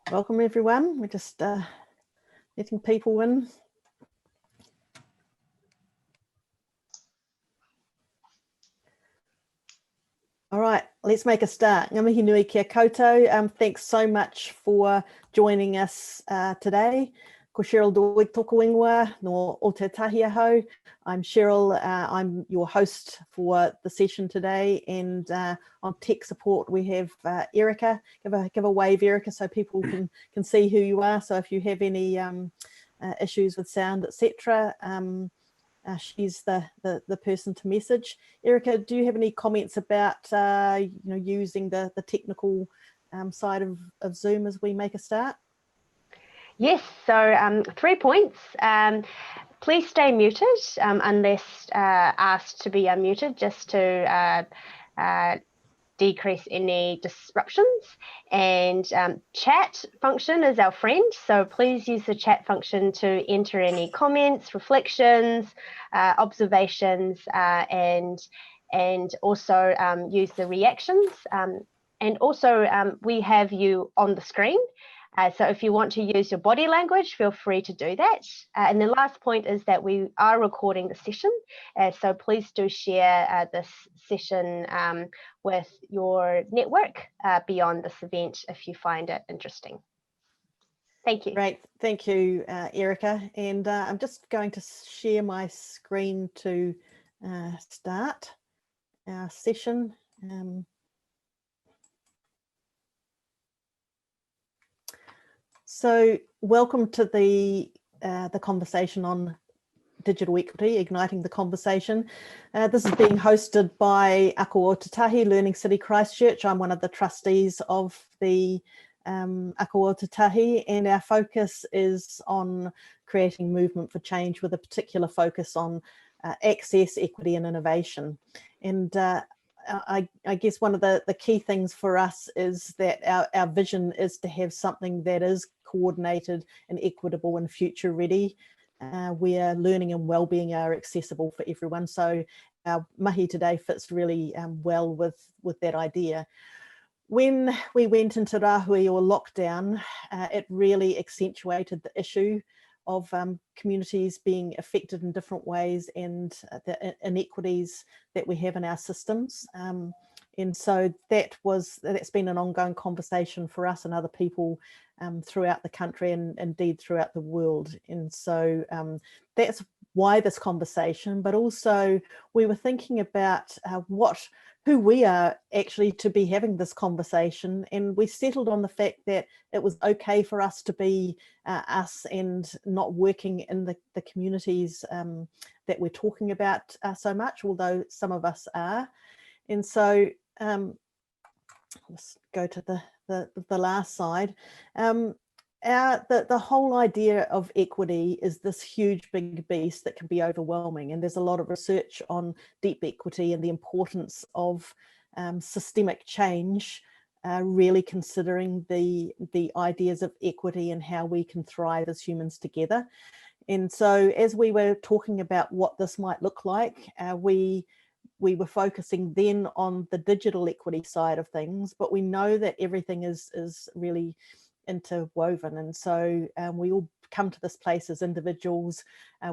Welcome everyone. We're just letting people in. All right, let's make a start. Ngā mihi nui kia koutou. Thanks so much for joining us today. Ko Cheryl Doi toko ingoa no Ōtautahi ahau. I'm Cheryl, I'm your host for the session today, and on tech support we have Erika. Give a wave, Erika, so people can see who you are. So if you have any issues with sound, etc., she's the person to message. Erika, do you have any comments about using the technical side of Zoom as we make a start? Yes, so 3 points. Please stay muted unless asked to be unmuted, just to decrease any disruptions. And chat function is our friend, so please use the chat function to enter any comments, reflections, observations, and also use the reactions. And also we have you on the screen. So if you want to use your body language, feel free to do that. And the last point is that we are recording the session. So please do share this session with your network beyond this event if you find it interesting. Thank you. Great, thank you, Erika. And I'm just going to share my screen to start our session. So welcome to the conversation on digital equity, igniting the conversation. This is being hosted by Ōtautahi Learning City Christchurch. I'm one of the trustees of the Ōtautahi, and our focus is on creating movement for change with a particular focus on access, equity and innovation. And I guess one of the key things for us is that our vision is to have something that is coordinated and equitable and future ready, where learning and wellbeing are accessible for everyone. So our mahi today fits really well with that idea. When we went into Rahui or lockdown, it really accentuated the issue of communities being affected in different ways and the inequities that we have in our systems. And so that's been an ongoing conversation for us and other people throughout the country and indeed throughout the world. And so that's why this conversation, but also we were thinking about who we are actually to be having this conversation, and we settled on the fact that it was okay for us to be us and not working in the communities that we're talking about so much, although some of us are. And so let's go to the last slide. The whole idea of equity is this huge big beast that can be overwhelming, and there's a lot of research on deep equity and the importance of systemic change, really considering the ideas of equity and how we can thrive as humans together. And so as we were talking about what this might look like, we were focusing then on the digital equity side of things, but we know that everything is really interwoven, and so we all come to this place as individuals.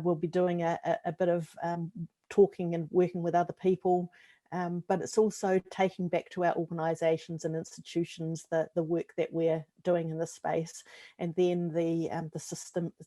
We'll be doing a bit of talking and working with other people, but it's also taking back to our organisations and institutions the work that we're doing in this space, and then the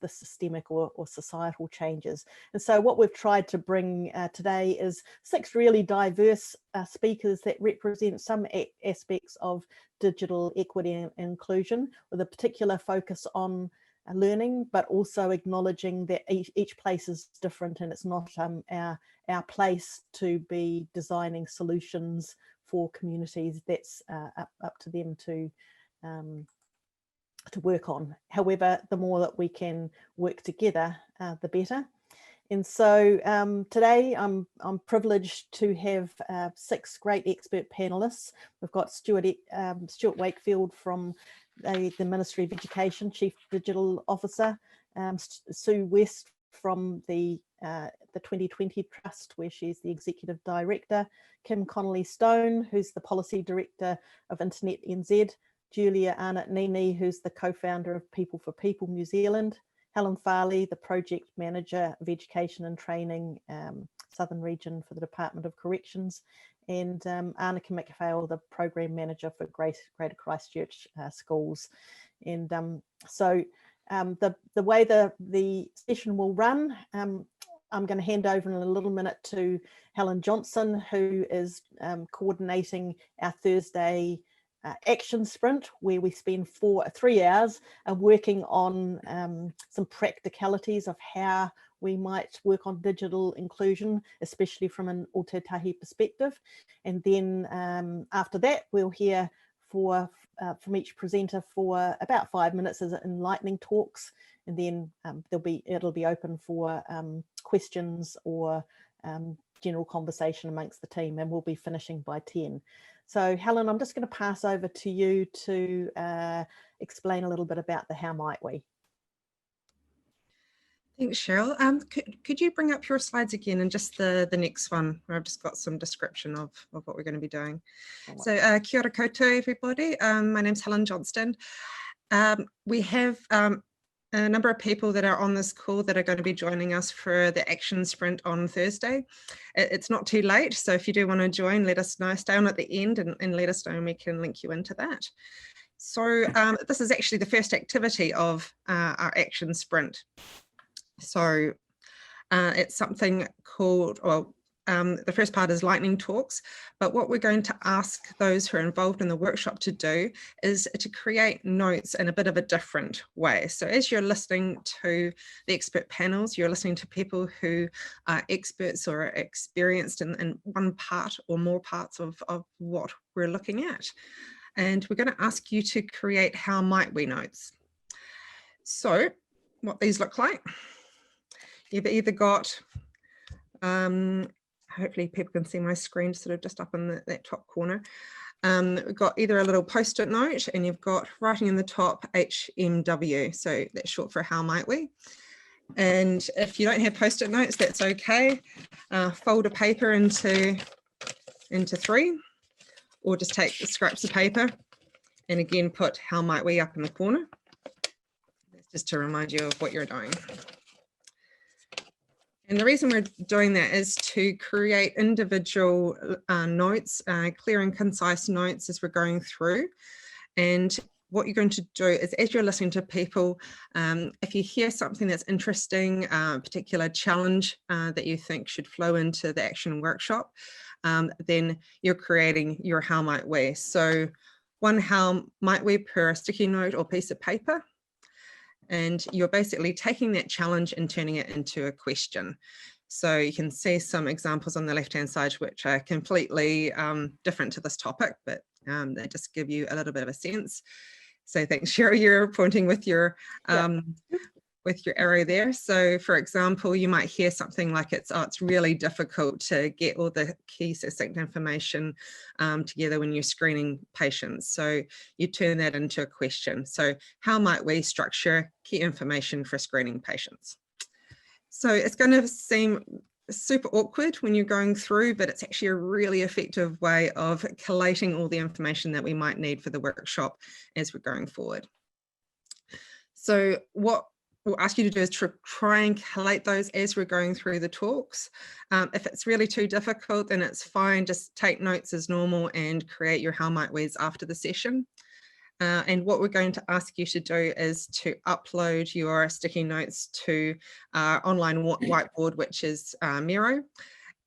systemic or societal changes. And so what we've tried to bring today is 6 really diverse speakers that represent some aspects of digital equity and inclusion, with a particular focus on learning, but also acknowledging that each place is different, and it's not our place to be designing solutions for communities. That's up to them to work on. However, the more that we can work together, the better. And so today I'm privileged to have 6 great expert panelists. We've got Stuart Wakefield from the Ministry of Education, Chief Digital Officer, Sue West from the 2020 Trust, where she's the Executive Director, Kim Connolly-Stone, who's the Policy Director of InternetNZ, Julia Arnott-Neenee, who's the co-founder of People for People New Zealand, Helen Farley, the project manager of education and training, Southern Region for the Department of Corrections, and Annika Mcphail, the program manager for Greater Christchurch schools. And so the way the session will run, I'm going to hand over in a little minute to Helen Johnson, who is coordinating our Thursday action sprint, where we spend 3 hours working on some practicalities of how we might work on digital inclusion, especially from an Ōtautahi perspective. And then after that, we'll hear from each presenter for about 5 minutes as enlightening talks, and then it'll be open for questions or general conversation amongst the team, and we'll be finishing by 10. So Helen, I'm just going to pass over to you to explain a little bit about the how might we. Thanks, Cheryl. Could you bring up your slides again, and just the next one where I've just got some description of what we're going to be doing. So kia ora koutou, everybody. My name's Helen Johnston. We have a number of people that are on this call that are going to be joining us for the action sprint on Thursday. It's not too late, so if you do want to join, let us know. Stay on at the end and let us know, and we can link you into that. So this is actually the first activity of our action sprint. So it's something called, the first part is lightning talks, but what we're going to ask those who are involved in the workshop to do is to create notes in a bit of a different way. So as you're listening to the expert panels, you're listening to people who are experts or are experienced in one part or more parts of what we're looking at. And we're going to ask you to create how might we notes. So what these look like. You've either got, hopefully people can see my screen sort of just up in that top corner. We've got either a little post-it note, and you've got writing in the top HMW, so that's short for how might we. And if you don't have post-it notes, that's okay. Fold a paper into 3, or just take the scraps of paper and again put how might we up in the corner. That's just to remind you of what you're doing. And the reason we're doing that is to create individual notes, clear and concise notes as we're going through. And what you're going to do is, as you're listening to people, if you hear something that's interesting, a particular challenge that you think should flow into the action workshop, then you're creating your how might we. So one how might we per sticky note or piece of paper. And you're basically taking that challenge and turning it into a question. So you can see some examples on the left-hand side, which are completely different to this topic, but they just give you a little bit of a sense. So thanks, Cheryl, you're pointing with your arrow there. So for example, you might hear something like it's really difficult to get all the key succinct information together when you're screening patients. So you turn that into a question. So how might we structure key information for screening patients? So it's going to seem super awkward when you're going through, but it's actually a really effective way of collating all the information that we might need for the workshop as we're going forward. So what we'll ask you to do is to try and collate those as we're going through the talks. If it's really too difficult, then it's fine. Just take notes as normal and create your how might we's after the session. And what we're going to ask you to do is to upload your sticky notes to our online whiteboard, which is Miro.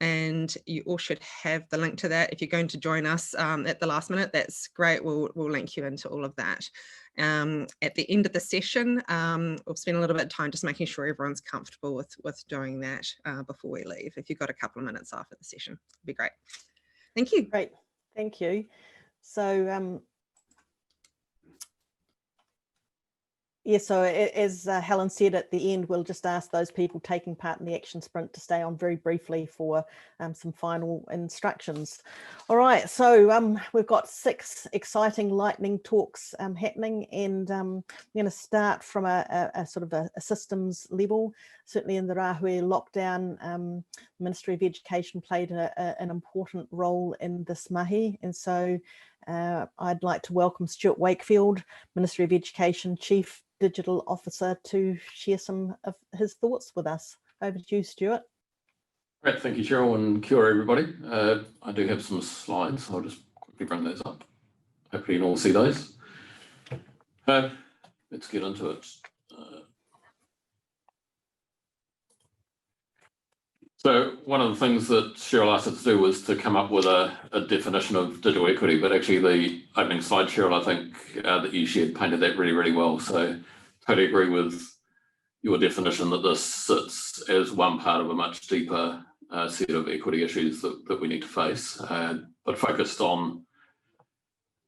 And you all should have the link to that. If you're going to join us at the last minute, that's great. We'll link you into all of that. At the end of the session, we'll spend a little bit of time just making sure everyone's comfortable with doing that before we leave. If you've got a couple of minutes after the session, it'd be great. Thank you. Great, thank you. So yeah, so as Helen said at the end, we'll just ask those people taking part in the action sprint to stay on very briefly for some final instructions. All right, so we've got 6 exciting lightning talks happening, and I'm going to start from a sort of a systems level. Certainly in the Rahue lockdown, the Ministry of Education played an important role in this mahi, and so I'd like to welcome Stuart Wakefield, Ministry of Education Chief Digital Officer, to share some of his thoughts with us. Over to you, Stuart. Great, thank you, Cheryl, and kia ora, everybody. I do have some slides, so I'll just quickly bring those up. Hopefully you can all see those. Let's get into it. So one of the things that Cheryl asked us to do was to come up with a definition of digital equity, but actually the opening slide, Cheryl, I think that you shared painted that really, really well. So totally agree with your definition that this sits as one part of a much deeper set of equity issues that we need to face, but focused on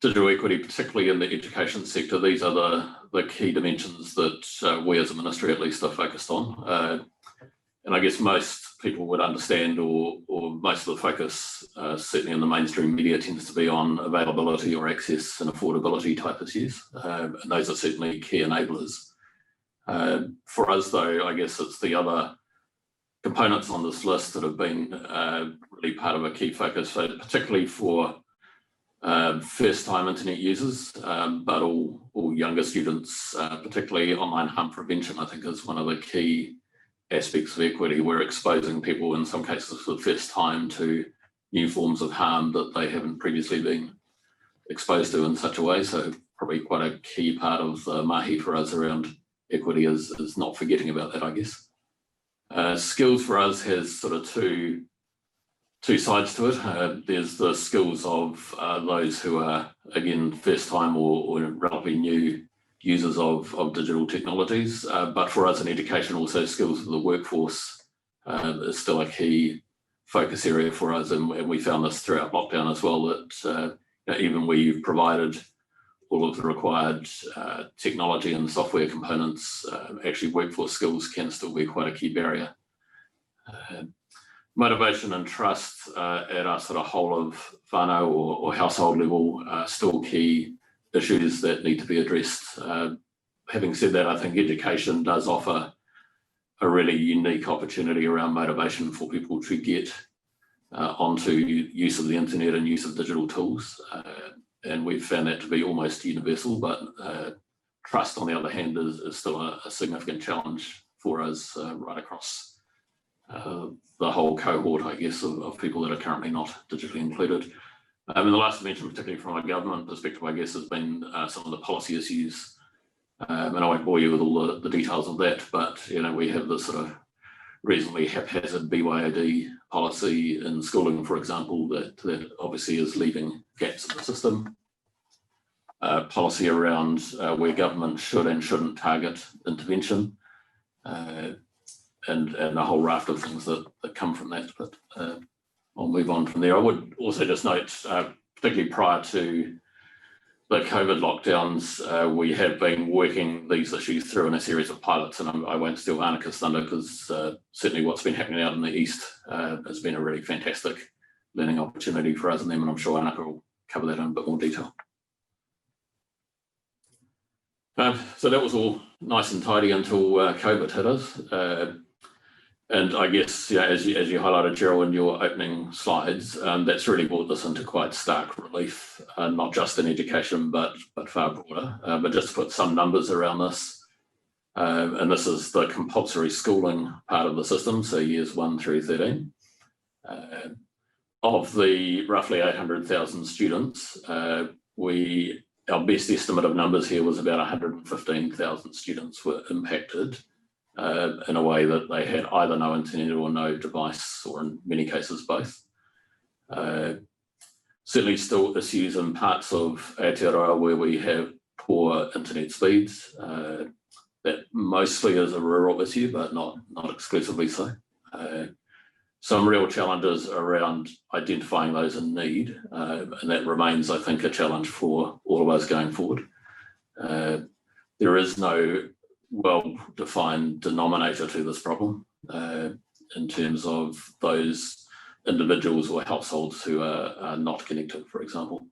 digital equity, particularly in the education sector. These are the key dimensions that we as a ministry at least are focused on. And I guess most people would understand, or most of the focus, certainly in the mainstream media, tends to be on availability or access and affordability type issues. And those are certainly key enablers. For us, though, I guess it's the other components on this list that have been really part of a key focus, so particularly for first-time internet users, but all younger students, particularly online harm prevention, I think is one of the key aspects of equity. We're exposing people in some cases for the first time to new forms of harm that they haven't previously been exposed to in such a way. So probably quite a key part of the mahi for us around equity is not forgetting about that, I guess. Skills for us has sort of two sides to it. There's the skills of those who are, again, first time or relatively new users of digital technologies, but for us in education, also skills of the workforce is still a key focus area for us, and we found this throughout lockdown as well, that even where you've provided all of the required technology and software components, actually workforce skills can still be quite a key barrier. Motivation and trust at our sort of whole of whānau or household level are still key issues that need to be addressed. Having said that, I think education does offer a really unique opportunity around motivation for people to get onto use of the internet and use of digital tools. And we've found that to be almost universal, but trust, on the other hand, is still a significant challenge for us right across the whole cohort, I guess, of people that are currently not digitally included. And the last dimension, particularly from a government perspective, I guess, has been some of the policy issues. And I won't bore you with all the details of that, but we have this sort of reasonably haphazard BYOD policy in schooling, for example, that obviously is leaving gaps in the system. Policy around where government should and shouldn't target intervention, and a whole raft of things that come from that. But I'll move on from there. I would also just note, particularly prior to the COVID lockdowns, we have been working these issues through in a series of pilots, and I won't steal Annika's thunder, because certainly what's been happening out in the east has been a really fantastic learning opportunity for us and them, and I'm sure Annika will cover that in a bit more detail. So that was all nice and tidy until COVID hit us. And I guess, as you highlighted, Cheryl, in your opening slides, that's really brought this into quite stark relief, not just in education, but far broader. But just to put some numbers around this, and this is the compulsory schooling part of the system, so years 1 through 13. Of the roughly 800,000 students, our best estimate of numbers here was about 115,000 students were impacted in a way that they had either no internet or no device, or in many cases both. Certainly still issues in parts of Aotearoa where we have poor internet speeds. That mostly is a rural issue, but not exclusively so. Some real challenges around identifying those in need, and that remains, I think, a challenge for all of us going forward. There is no well-defined denominator to this problem in terms of those individuals or households who are not connected, for example.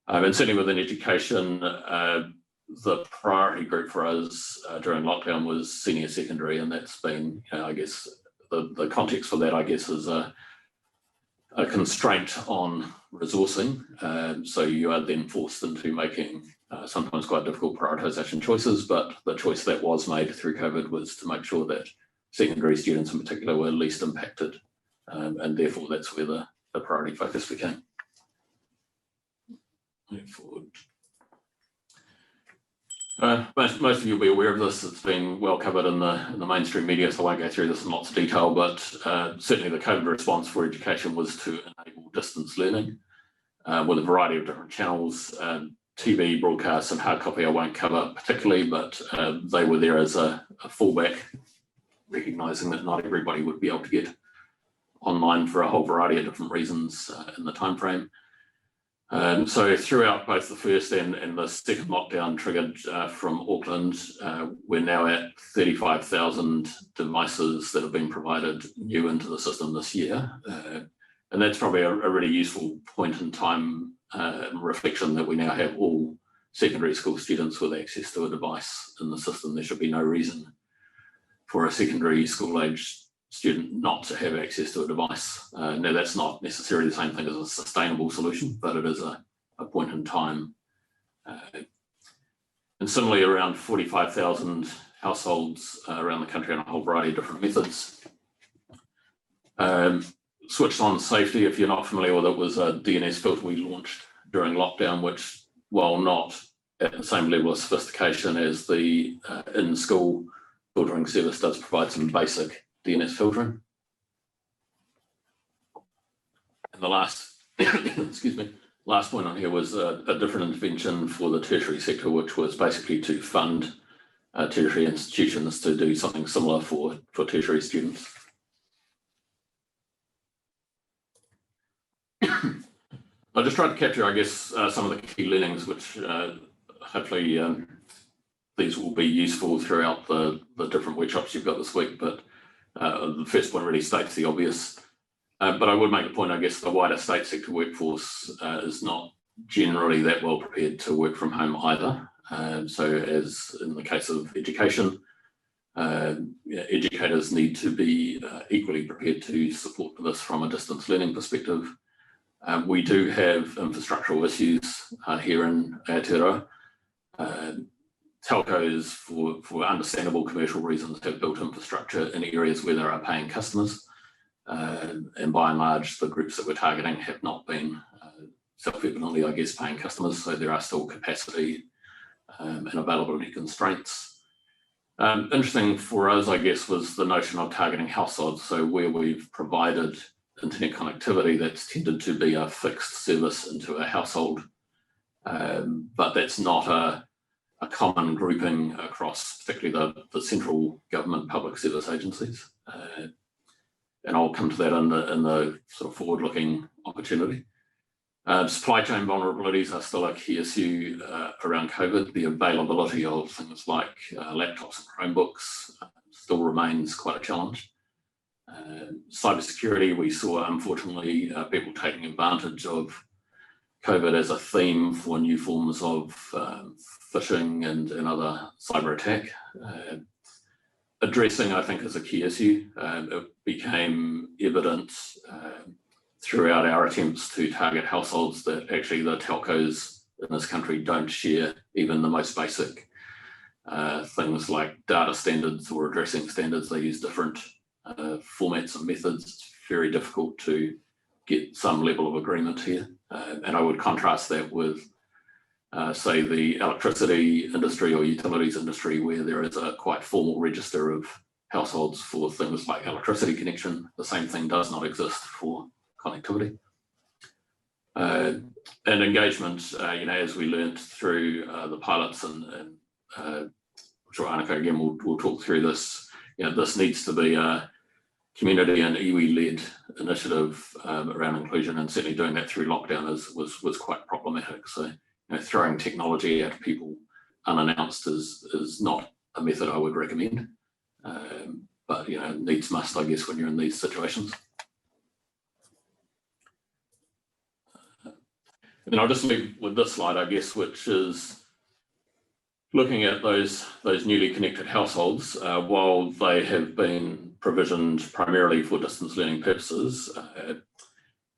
And certainly within education, the priority group for us during lockdown was senior secondary, and that's been, I guess, the context for that, I guess, is a a constraint on resourcing. So you are then forced into making sometimes quite difficult prioritisation choices, but the choice that was made through COVID was to make sure that secondary students in particular were least impacted. And therefore that's where the priority focus became. Move forward. Most of you will be aware of this. It's been well covered in the mainstream media, so I won't go through this in lots of detail, but certainly the COVID response for education was to enable distance learning with a variety of different channels. TV broadcasts and hard copy I won't cover particularly, but they were there as a fallback, recognising that not everybody would be able to get online for a whole variety of different reasons in the time frame. So throughout both the first and the second lockdown triggered from Auckland, we're now at 35,000 devices that have been provided new into the system this year. And that's probably a really useful point in time reflection that we now have all secondary school students with access to a device in the system. There should be no reason for a secondary school age student not to have access to a device. Now that's not necessarily the same thing as a sustainable solution, but it is a point in time. And similarly, around 45,000 households around the country on a whole variety of different methods. Switched on safety, if you're not familiar with it, was a DNS filter we launched during lockdown, which, while not at the same level of sophistication as the in-school filtering service, does provide some basic DNS filtering. And the last, excuse me, last point on here was a different intervention for the tertiary sector, which was basically to fund tertiary institutions to do something similar for tertiary students. I just tried to capture, I guess, some of the key learnings, which hopefully these will be useful throughout the different workshops you've got this week. But the first point really states the obvious. But I would make a point, I guess, the wider state sector workforce is not generally that well prepared to work from home either. So as in the case of education, educators need to be equally prepared to support this from a distance learning perspective. We do have infrastructural issues here in Aotearoa. Telcos, for understandable commercial reasons, have built infrastructure in areas where there are paying customers. And by and large, the groups that we're targeting have not been self-evidently, I guess, paying customers. So there are still capacity and availability constraints. Interesting for us, I guess, was the notion of targeting households. So where we've provided internet connectivity, that's tended to be a fixed service into a household, but that's not a common grouping across particularly the central government public service agencies. And I'll come to that in the sort of forward-looking opportunity. Supply chain vulnerabilities are still a key issue around COVID. The availability of things like laptops and Chromebooks still remains quite a challenge. Cybersecurity, we saw, unfortunately, people taking advantage of COVID as a theme for new forms of phishing and other cyber attack. Addressing, I think, is a key issue. It became evident throughout our attempts to target households that actually the telcos in this country don't share even the most basic things like data standards or addressing standards. They use different formats and methods. It's very difficult to get some level of agreement here. And I would contrast that with, say, the electricity industry or utilities industry, where there is a quite formal register of households for things like electricity connection. The same thing does not exist for connectivity. And engagement, as we learned through the pilots, and I'm sure Arnika again will talk through this, this needs to be a community and iwi-led initiative around inclusion, and certainly doing that through lockdown was quite problematic. So throwing technology at people unannounced is not a method I would recommend, but needs must, I guess, when you're in these situations. And then I'll just leave with this slide, I guess, which is looking at those newly connected households. While they have been provisioned primarily for distance learning purposes,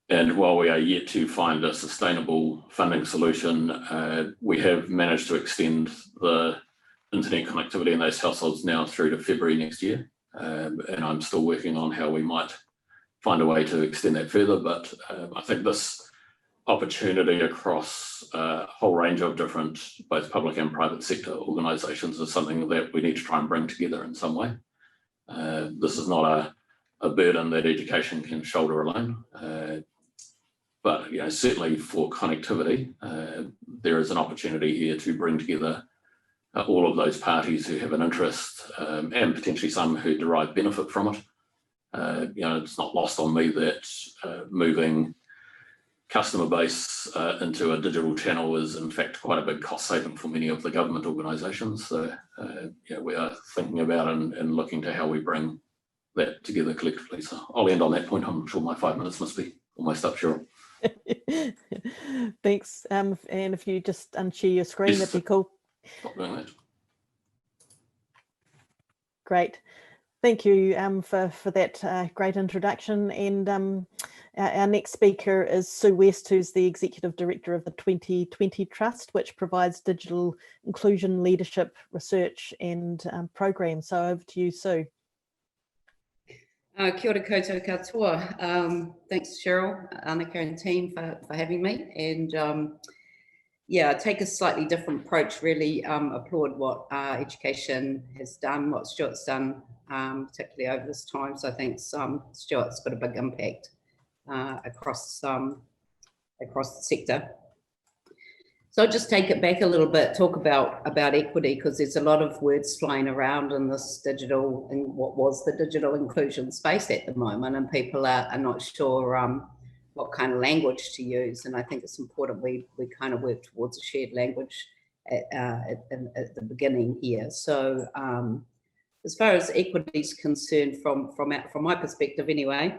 And while we are yet to find a sustainable funding solution, we have managed to extend the internet connectivity in those households now through to February next year. And I'm still working on how we might find a way to extend that further. But I think this opportunity across a whole range of different, both public and private sector organisations is something that we need to try and bring together in some way. This is not a burden that education can shoulder alone. But certainly for connectivity, there is an opportunity here to bring together all of those parties who have an interest and potentially some who derive benefit from it. It's not lost on me that moving customer base into a digital channel is in fact quite a big cost saving for many of the government organisations. So we are thinking about and looking to how we bring that together collectively. So I'll end on that point. I'm sure my 5 minutes must be almost up, Cheryl. Thanks. And if you just unshare your screen, Yes. that'd be cool. Stop doing that. Great. Thank you for that great introduction. And our next speaker is Sue West, who's the Executive Director of the 2020 Trust, which provides digital inclusion, leadership, research and programs. So over to you, Sue. Kia ora koutou katoa. Thanks, Cheryl, Annika and team for having me. And yeah, take a slightly different approach, really applaud what education has done, what Stuart's done, particularly over this time. So I think Stuart's got a big impact across the sector. So I'll just take it back a little bit, talk about equity, because there's a lot of words flying around in this digital, in what was the digital inclusion space at the moment, and people are not sure what kind of language to use. And I think it's important we kind of work towards a shared language at the beginning here. So as far as equity is concerned, from my perspective anyway,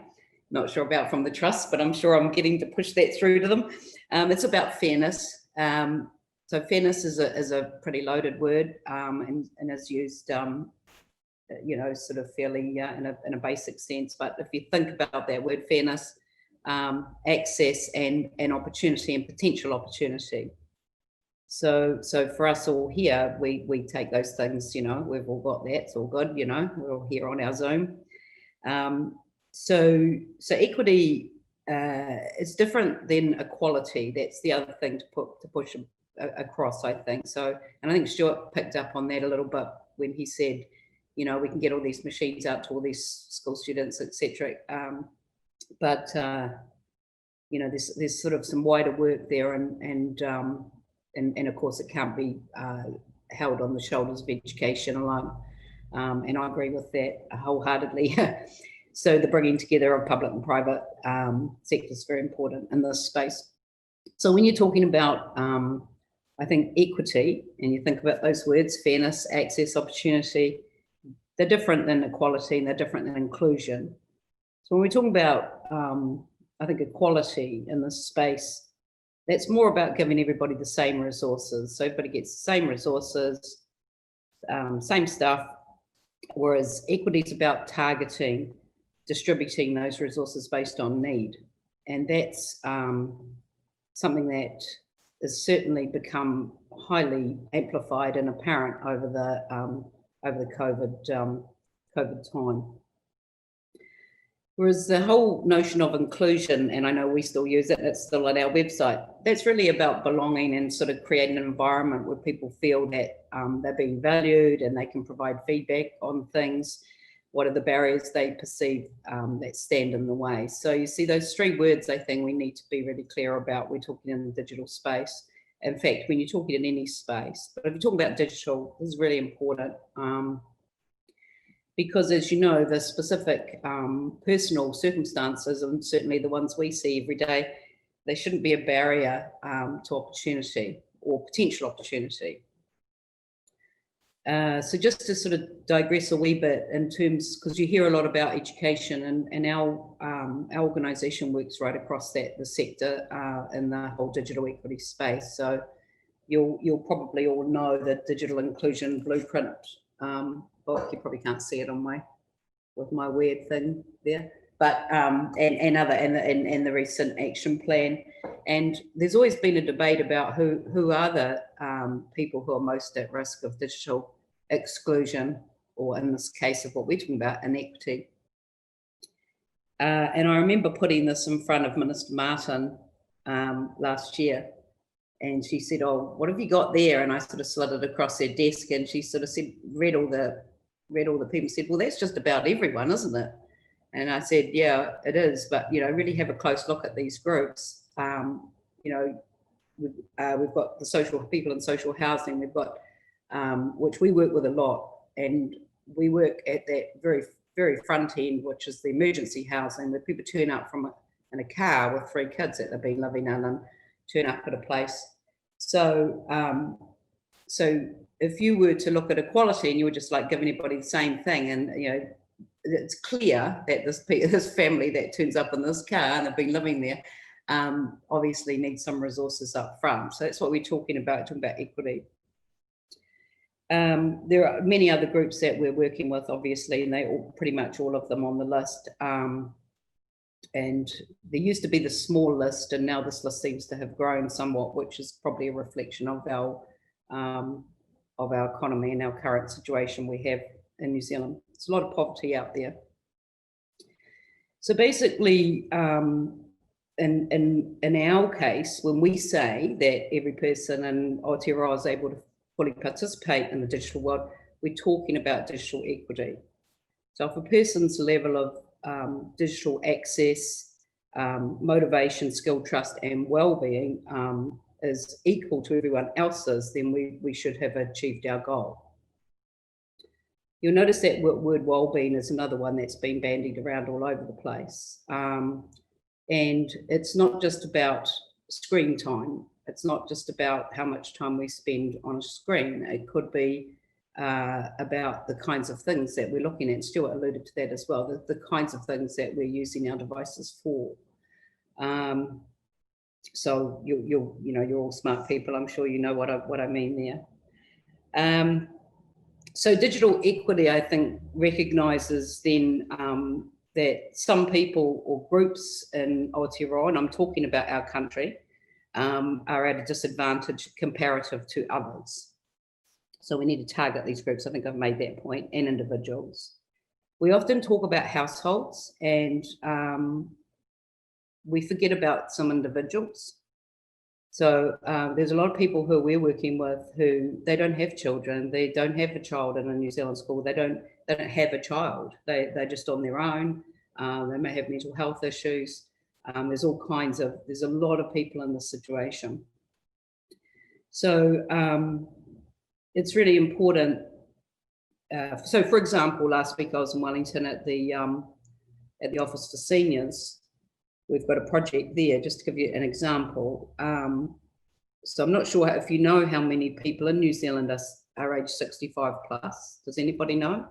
not sure about from the trust, but I'm sure I'm getting to push that through to them. It's about fairness. So fairness is a pretty loaded word and is used, sort of fairly in a basic sense. But if you think about that word fairness, access and opportunity and potential opportunity. So for us all here, we take those things, we've all got that, it's all good, we're all here on our Zoom. So equity is different than equality. That's the other thing to push across, I think. So, and I think Stuart picked up on that a little bit when he said, we can get all these machines out to all these school students, etc. But there's sort of some wider work there, and of course it can't be held on the shoulders of education alone. And I agree with that wholeheartedly. So the bringing together of public and private sector is very important in this space. So when you're talking about, I think, equity, and you think about those words, fairness, access, opportunity, they're different than equality and they're different than inclusion. So when we're talking about, I think, equality in this space, that's more about giving everybody the same resources. So everybody gets the same resources, same stuff, whereas equity is about targeting, distributing those resources based on need. And that's something that has certainly become highly amplified and apparent over the COVID time. Whereas the whole notion of inclusion, and I know we still use it, it's still on our website, that's really about belonging and sort of creating an environment where people feel that they're being valued and they can provide feedback on things. What are the barriers they perceive that stand in the way? So you see those three words, I think we need to be really clear about. We're talking in the digital space. In fact, when you're talking in any space, but if you're talking about digital, this is really important. Because as you know, the specific personal circumstances, and certainly the ones we see every day, they shouldn't be a barrier to opportunity or potential opportunity. So just to sort of digress a wee bit in terms, because you hear a lot about education, and our organisation works right across the sector in the whole digital equity space. So you'll probably all know the Digital Inclusion Blueprint book. You probably can't see it on with my weird thing there, but and the recent action plan. And there's always been a debate about who are the people who are most at risk of digital exclusion, or in this case of what we're talking about, inequity. And I remember putting this in front of Minister Martin last year, and she said, "Oh, what have you got there?" And I sort of slid it across her desk, and she sort of said, read all the people, said, "Well, that's just about everyone, isn't it?" And I said, "Yeah, it is, but really have a close look at these groups. We've got the social people in social housing. We've got which we work with a lot, and we work at that very, very front end, which is the emergency housing, where people turn up in a car with 3 kids that they've been living in and turn up at a place. So, so if you were to look at equality and you were just like giving everybody the same thing, and it's clear that this family that turns up in this car and they've been living there obviously needs some resources up front. So that's what we're talking about equity. There are many other groups that we're working with, obviously, and they all, pretty much all of them on the list. And there used to be the small list, and now this list seems to have grown somewhat, which is probably a reflection of our economy and our current situation we have in New Zealand. There's a lot of poverty out there. So basically, in our case, when we say that every person in Aotearoa is able to fully participate in the digital world, we're talking about digital equity. So if a person's level of digital access, motivation, skill, trust, and well-being is equal to everyone else's, then we should have achieved our goal. You'll notice that word well-being is another one that's been bandied around all over the place. And it's not just about screen time. It's not just about how much time we spend on a screen. It could be about the kinds of things that we're looking at. Stuart alluded to that as well, the kinds of things that we're using our devices for. So you're all smart people. I'm sure you know what I mean there. So digital equity, I think, recognises then that some people or groups in Aotearoa, and I'm talking about our country, are at a disadvantage comparative to others. So we need to target these groups. I think I've made that point, and individuals. We often talk about households, and we forget about some individuals. So there's a lot of people who we're working with who they don't have children, they don't have a child in a New Zealand school, they don't have a child, they're just on their own, they may have mental health issues. There's a lot of people in this situation. So it's really important. So for example, last week I was in Wellington at the Office for Seniors. We've got a project there, just to give you an example. So I'm not sure if you know how many people in New Zealand are age 65 plus. Does anybody know?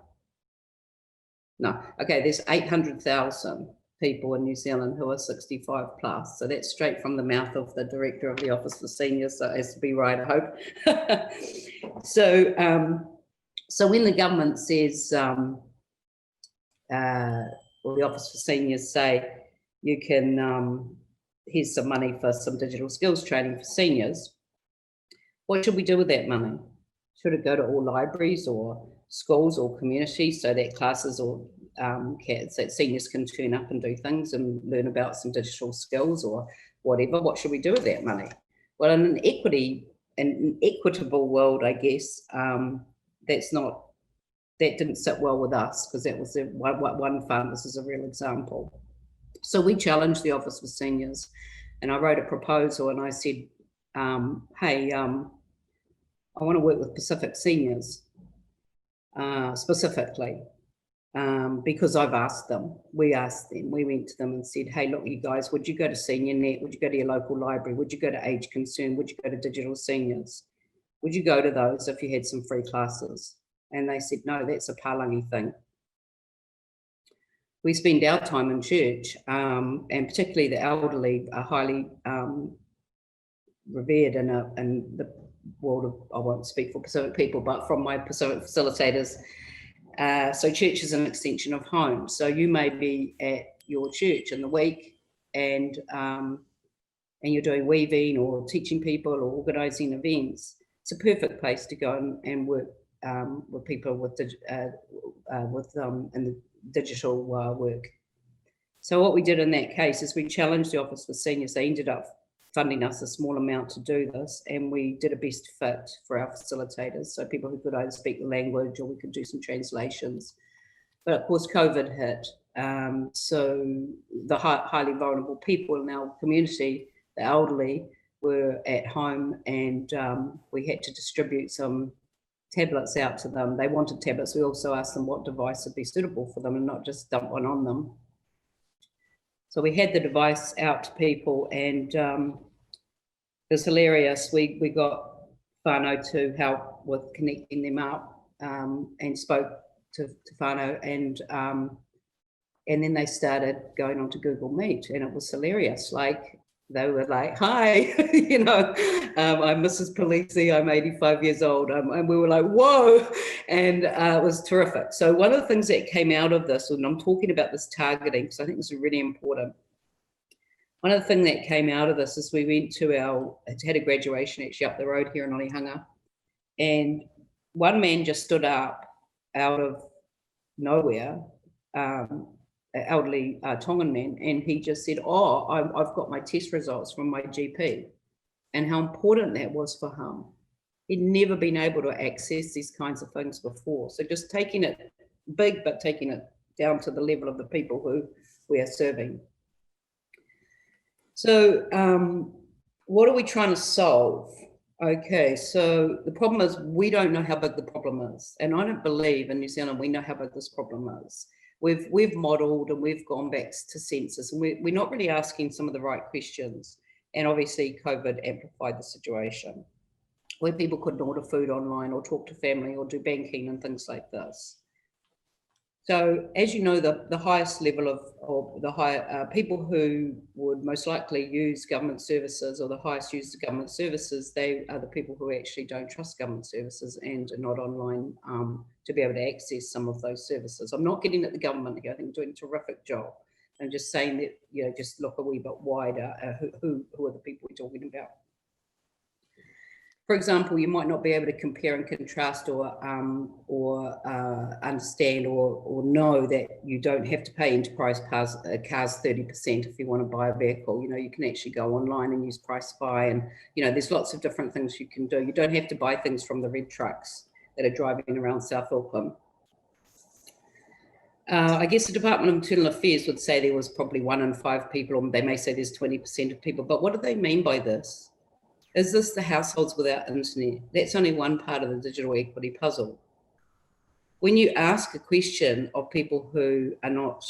No. Okay, there's 800,000 people in New Zealand who are 65 plus. So that's straight from the mouth of the director of the Office for Seniors. So it has to be right, I hope. So when the government says, or the Office for Seniors say, you can, here's some money for some digital skills training for seniors. What should we do with that money? Should it go to all libraries or schools or communities so that classes or that seniors can turn up and do things and learn about some digital skills or whatever? What should we do with that money? Well, in an equitable world, I guess, that didn't sit well with us, because that was one fund. This is a real example. So we challenged the Office for Seniors, and I wrote a proposal, and I said, hey, I want to work with Pacific seniors specifically, because I've asked them, we went to them and said, hey, look, you guys, would you go to SeniorNet? Would you go to your local library? Would you go to Age Concern? Would you go to Digital Seniors? Would you go to those if you had some free classes? And they said, no, that's a Palangi thing. We spend our time in church, and particularly the elderly are highly revered in the world of, I won't speak for Pacific people, but from my Pacific facilitators. So church is an extension of home. So you may be at your church in the week, and you're doing weaving or teaching people or organising events, it's a perfect place to go and work with people in the digital work. So what we did in that case is we challenged the Office for Seniors. They ended up funding us a small amount to do this, and we did a best fit for our facilitators, so people who could either speak the language or we could do some translations. But of course COVID hit, so the highly vulnerable people in our community, the elderly, were at home, and we had to distribute some tablets out to them. They wanted tablets. We also asked them what device would be suitable for them and not just dump one on them. So we had the device out to people, and it was hilarious. We got whānau to help with connecting them up, and spoke to whānau, and then they started going on to Google Meet, and it was hilarious. Like, they were like, hi, you know, I'm Mrs. Polisi, I'm 85 years old. And we were like, whoa, and it was terrific. So one of the things that came out of this, and I'm talking about this targeting, because I think this is really important. One of the things that came out of this is we went to had a graduation actually up the road here in Onehunga, and one man just stood up out of nowhere, elderly Tongan man, and he just said, oh, I've got my test results from my GP, and how important that was for him. He'd never been able to access these kinds of things before. So just taking it big, but taking it down to the level of the people who we are serving. So what are we trying to solve? Okay, so the problem is we don't know how big the problem is, and I don't believe in New Zealand we know how big this problem is. We've modelled and we've gone back to census, and we're not really asking some of the right questions. And obviously COVID amplified the situation, where people couldn't order food online or talk to family or do banking and things like this. So as you know, the highest level of the high people who would most likely use government services, or the highest use of government services, they are the people who actually don't trust government services and are not online to be able to access some of those services. I'm not getting at the government here. I think they're doing a terrific job. I'm just saying that, you know, just look a wee bit wider. Who are the people we're talking about? For example, you might not be able to compare and contrast or understand or know that you don't have to pay enterprise cars 30% if you want to buy a vehicle. You know, you can actually go online and use Pricebuy, and you know, there's lots of different things you can do. You don't have to buy things from the red trucks that are driving around South Auckland. I guess the Department of Internal Affairs would say there was probably 1 in 5 people, or they may say there's 20% of people, but what do they mean by this? Is this the households without internet? That's only one part of the digital equity puzzle. When you ask a question of people who are not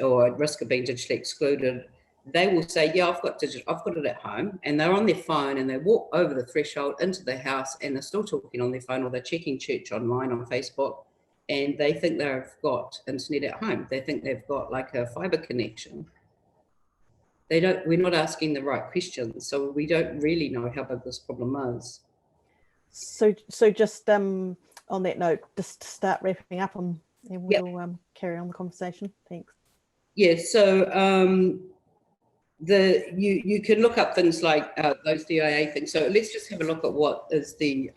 or at risk of being digitally excluded, they will say, yeah, I've got it at home, and they're on their phone and they walk over the threshold into the house and they're still talking on their phone, or they're checking church online on Facebook, and they think they've got internet at home. They think they've got like a fibre connection. We're not asking the right questions, so we don't really know how big this problem is. So just on that note, just to start wrapping up and we'll carry on the conversation. Thanks. Yeah, so you can look up things like those DIA things. So let's just have a look at what is the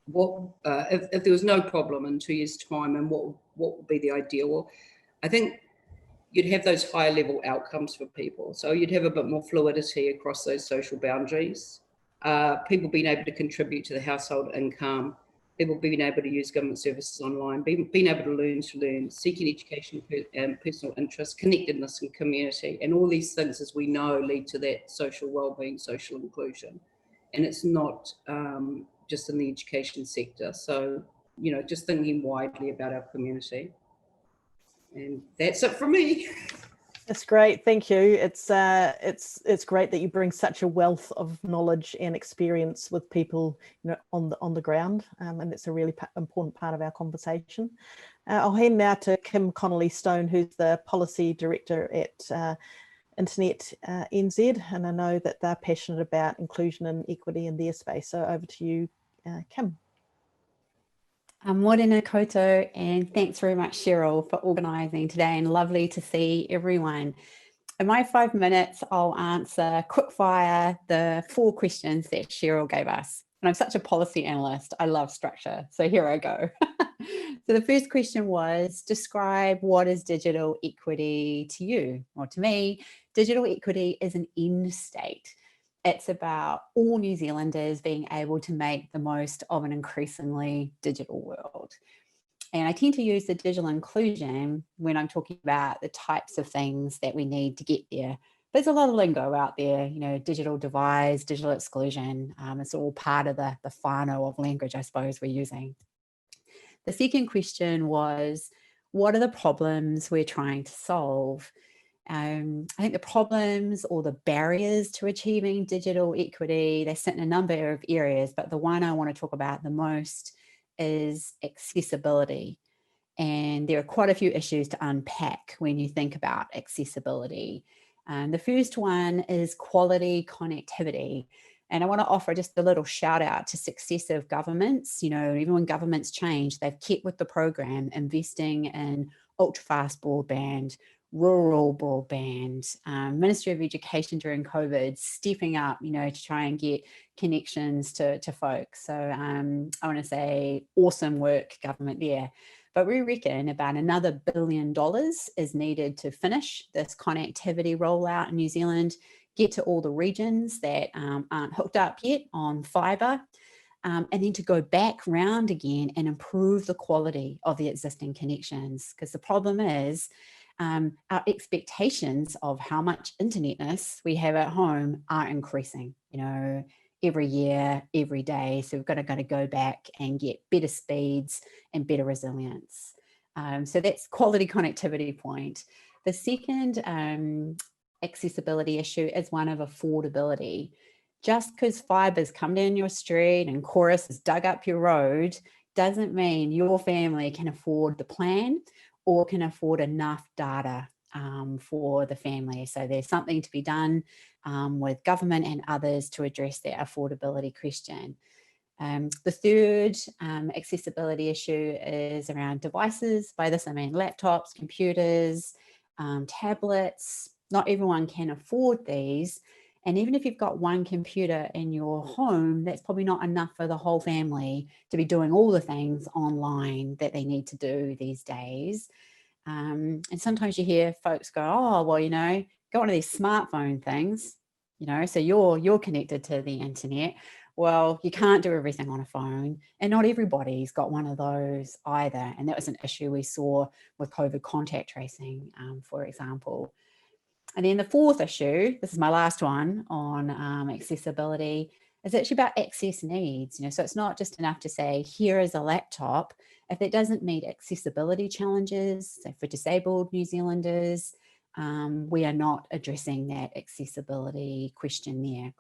if there was no problem in 2 years' time, and what would be the ideal? Well, I think you'd have those higher level outcomes for people. So you'd have a bit more fluidity across those social boundaries. People being able to contribute to the household income, people being able to use government services online, being able to learn, seeking education and personal interest, connectedness and community. And all these things, as we know, lead to that social wellbeing, social inclusion. And it's not just in the education sector. So, you know, just thinking widely about our community. And that's it from me. That's great, thank you. It's great that you bring such a wealth of knowledge and experience with people, you know, on the ground, and it's a really important part of our conversation. I'll hand now to Kim Connolly-Stone, who's the policy director at InternetNZ, and I know that they're passionate about inclusion and equity in their space. So over to you, Kim. Morena koutou, and thanks very much, Cheryl, for organising today, and lovely to see everyone. In my 5 minutes, I'll answer quickfire the 4 questions that Cheryl gave us. And I'm such a policy analyst. I love structure. So here I go. So the first question was, describe what is digital equity to you? Or to me, digital equity is an end state. It's about all New Zealanders being able to make the most of an increasingly digital world. And I tend to use the digital inclusion when I'm talking about the types of things that we need to get there. There's a lot of lingo out there, you know, digital divides, digital exclusion. It's all part of the whānau of language, I suppose, we're using. The second question was, what are the problems we're trying to solve? I think the problems or the barriers to achieving digital equity, they sit in a number of areas, but the one I want to talk about the most is accessibility. And there are quite a few issues to unpack when you think about accessibility. The first one is quality connectivity. And I want to offer just a little shout out to successive governments. You know, even when governments change, they've kept with the program, investing in ultra fast broadband, rural broadband, Ministry of Education during COVID, stepping up, you know, to try and get connections to folks. So I want to say awesome work, government there. But we reckon about another $1 billion is needed to finish this connectivity rollout in New Zealand, get to all the regions that aren't hooked up yet on fibre, and then to go back round again and improve the quality of the existing connections. Because the problem is our expectations of how much internetness we have at home are increasing, you know, every year, every day. So we've got to go back and get better speeds and better resilience. So that's quality connectivity point. The second accessibility issue is one of affordability. Just because fiber's come down your street and Chorus has dug up your road doesn't mean your family can afford the plan or can afford enough data for the family. So there's something to be done with government and others to address that affordability question. The third accessibility issue is around devices. By this, I mean laptops, computers, tablets. Not everyone can afford these. And even if you've got one computer in your home, that's probably not enough for the whole family to be doing all the things online that they need to do these days. And sometimes you hear folks go, oh, well, you know, got one of these smartphone things, you know, so you're connected to the internet. Well, you can't do everything on a phone, and not everybody's got one of those either. And that was an issue we saw with COVID contact tracing, for example. And then the fourth issue, this is my last one on accessibility, is actually about access needs. You know, so it's not just enough to say, here is a laptop. If it doesn't meet accessibility challenges, so for disabled New Zealanders, we are not addressing that accessibility question there.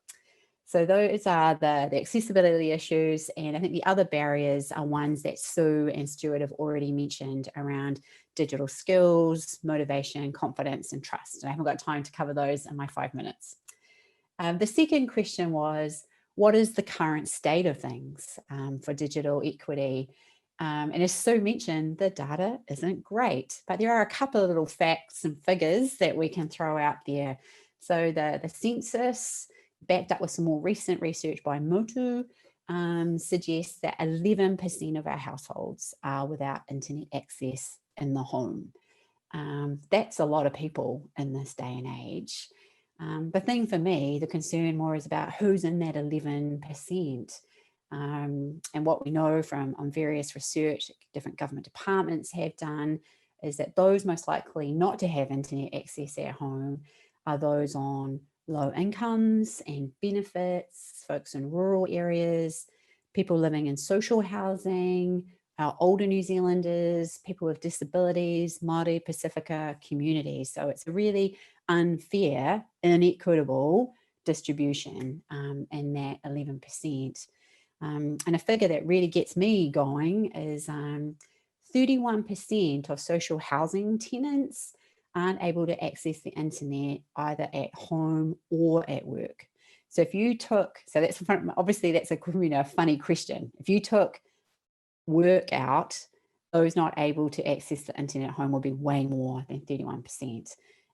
So those are the accessibility issues. And I think the other barriers are ones that Sue and Stuart have already mentioned around digital skills, motivation, confidence, and trust. And I haven't got time to cover those in my 5 minutes. The second question was, what is the current state of things for digital equity? And as Sue mentioned, the data isn't great, but there are a couple of little facts and figures that we can throw out there. So the census, backed up with some more recent research by Motu, suggests that 11% of our households are without internet access in the home. That's a lot of people in this day and age. The thing for me, the concern more is about who's in that 11%. And what we know from various research different government departments have done is that those most likely not to have internet access at home are those on low incomes and benefits, folks in rural areas, people living in social housing, our older New Zealanders, people with disabilities, Māori, Pacifica communities. So it's a really unfair, inequitable distribution in that 11%. And a figure that really gets me going is 31% of social housing tenants aren't able to access the internet either at home or at work. So if you took, so that's obviously that's a funny question. If you took work out, those not able to access the internet at home will be way more than 31%.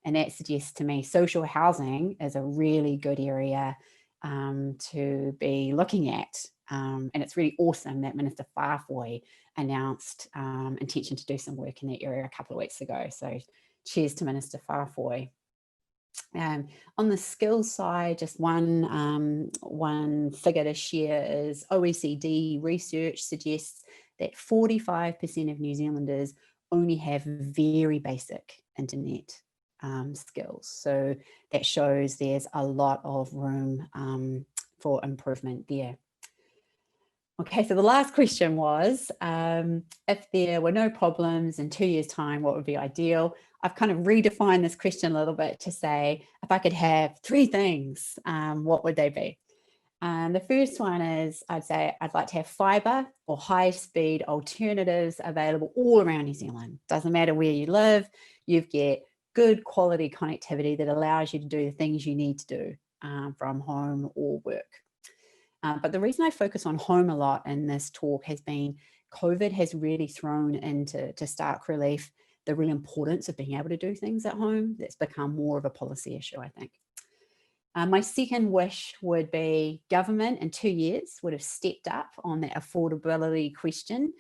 And that suggests to me social housing is a really good area to be looking at. And it's really awesome that Minister Farley announced intention to do some work in that area a couple of weeks ago. So cheers to Minister Farley. On the skills side, just one figure to share is OECD research suggests that 45% of New Zealanders only have very basic internet skills. So that shows there's a lot of room for improvement there. Okay, so the last question was, if there were no problems in 2 years' time, what would be ideal? I've kind of redefined this question a little bit to say, if I could have 3 things, what would they be? The first one is, I'd say I'd like to have fibre or high-speed alternatives available all around New Zealand. Doesn't matter where you live, you get good quality connectivity that allows you to do the things you need to do from home or work. But the reason I focus on home a lot in this talk has been COVID has really thrown into stark relief the real importance of being able to do things at home. That's become more of a policy issue, I think. My second wish would be government in 2 years would have stepped up on that affordability question.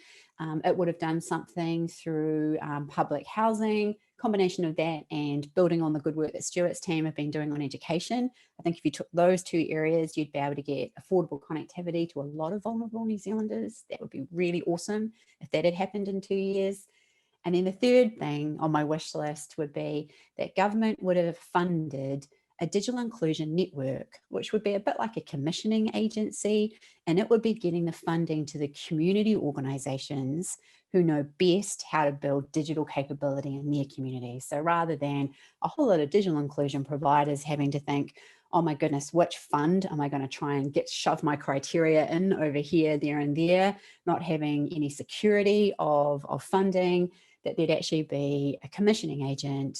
It would have done something through public housing, combination of that and building on the good work that Stuart's team have been doing on education. I think if you took those 2 areas, you'd be able to get affordable connectivity to a lot of vulnerable New Zealanders. That would be really awesome if that had happened in 2 years. And then the third thing on my wish list would be that government would have funded a digital inclusion network, which would be a bit like a commissioning agency, and it would be getting the funding to the community organisations who know best how to build digital capability in their communities. So rather than a whole lot of digital inclusion providers having to think, oh my goodness, which fund am I going to try and shove my criteria in over here, there and there, not having any security of funding, that there'd actually be a commissioning agent,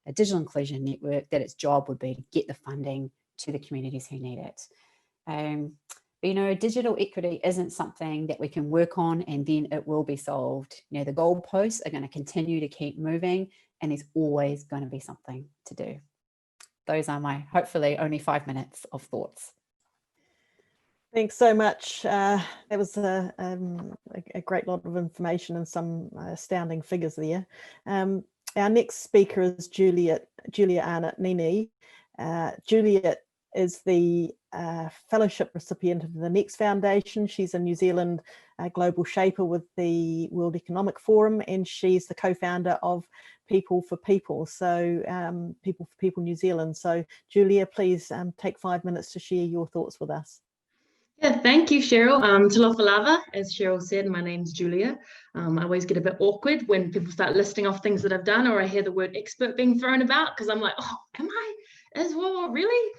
a digital inclusion network, that its job would be to get the funding to the communities who need it. But, you know, digital equity isn't something that we can work on and then it will be solved. You know, the goalposts are going to continue to keep moving and there's always going to be something to do. Those are my, hopefully, only 5 minutes of thoughts. Thanks so much. That was a great lot of information and some astounding figures there. Our next speaker is Julia Arnott-Neenee. Juliet is the fellowship recipient of the Next Foundation. She's a New Zealand global shaper with the World Economic Forum, and she's the co-founder of People for People, so People for People New Zealand. So Julia, please take 5 minutes to share your thoughts with us. Yeah, thank you, Cheryl. Talofa lava, as Cheryl said, my name's Julia. I always get a bit awkward when people start listing off things that I've done or I hear the word expert being thrown about because I'm like, oh, am I as well, really?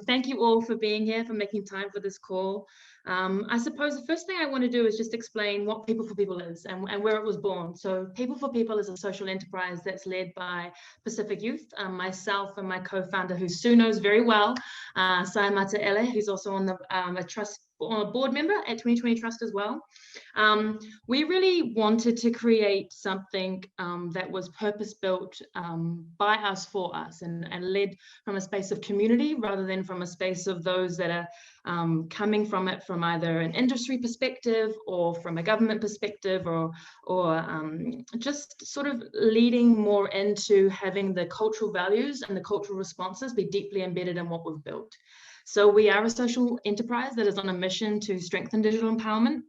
Thank you all for being here, for making time for this call. I suppose the first thing I want to do is just explain what People for People is and where it was born. So People for People is a social enterprise that's led by Pacific Youth, myself and my co-founder, who Sue knows very well, Saimata Ele, who's also on the a board member at 2020 Trust as well. We really wanted to create something that was purpose-built by us, for us, and led from a space of community rather than from a space of those that are coming from it from either an industry perspective or from a government perspective, or just sort of leading more into having the cultural values and the cultural responses be deeply embedded in what we've built. So we are a social enterprise that is on a mission to strengthen digital empowerment.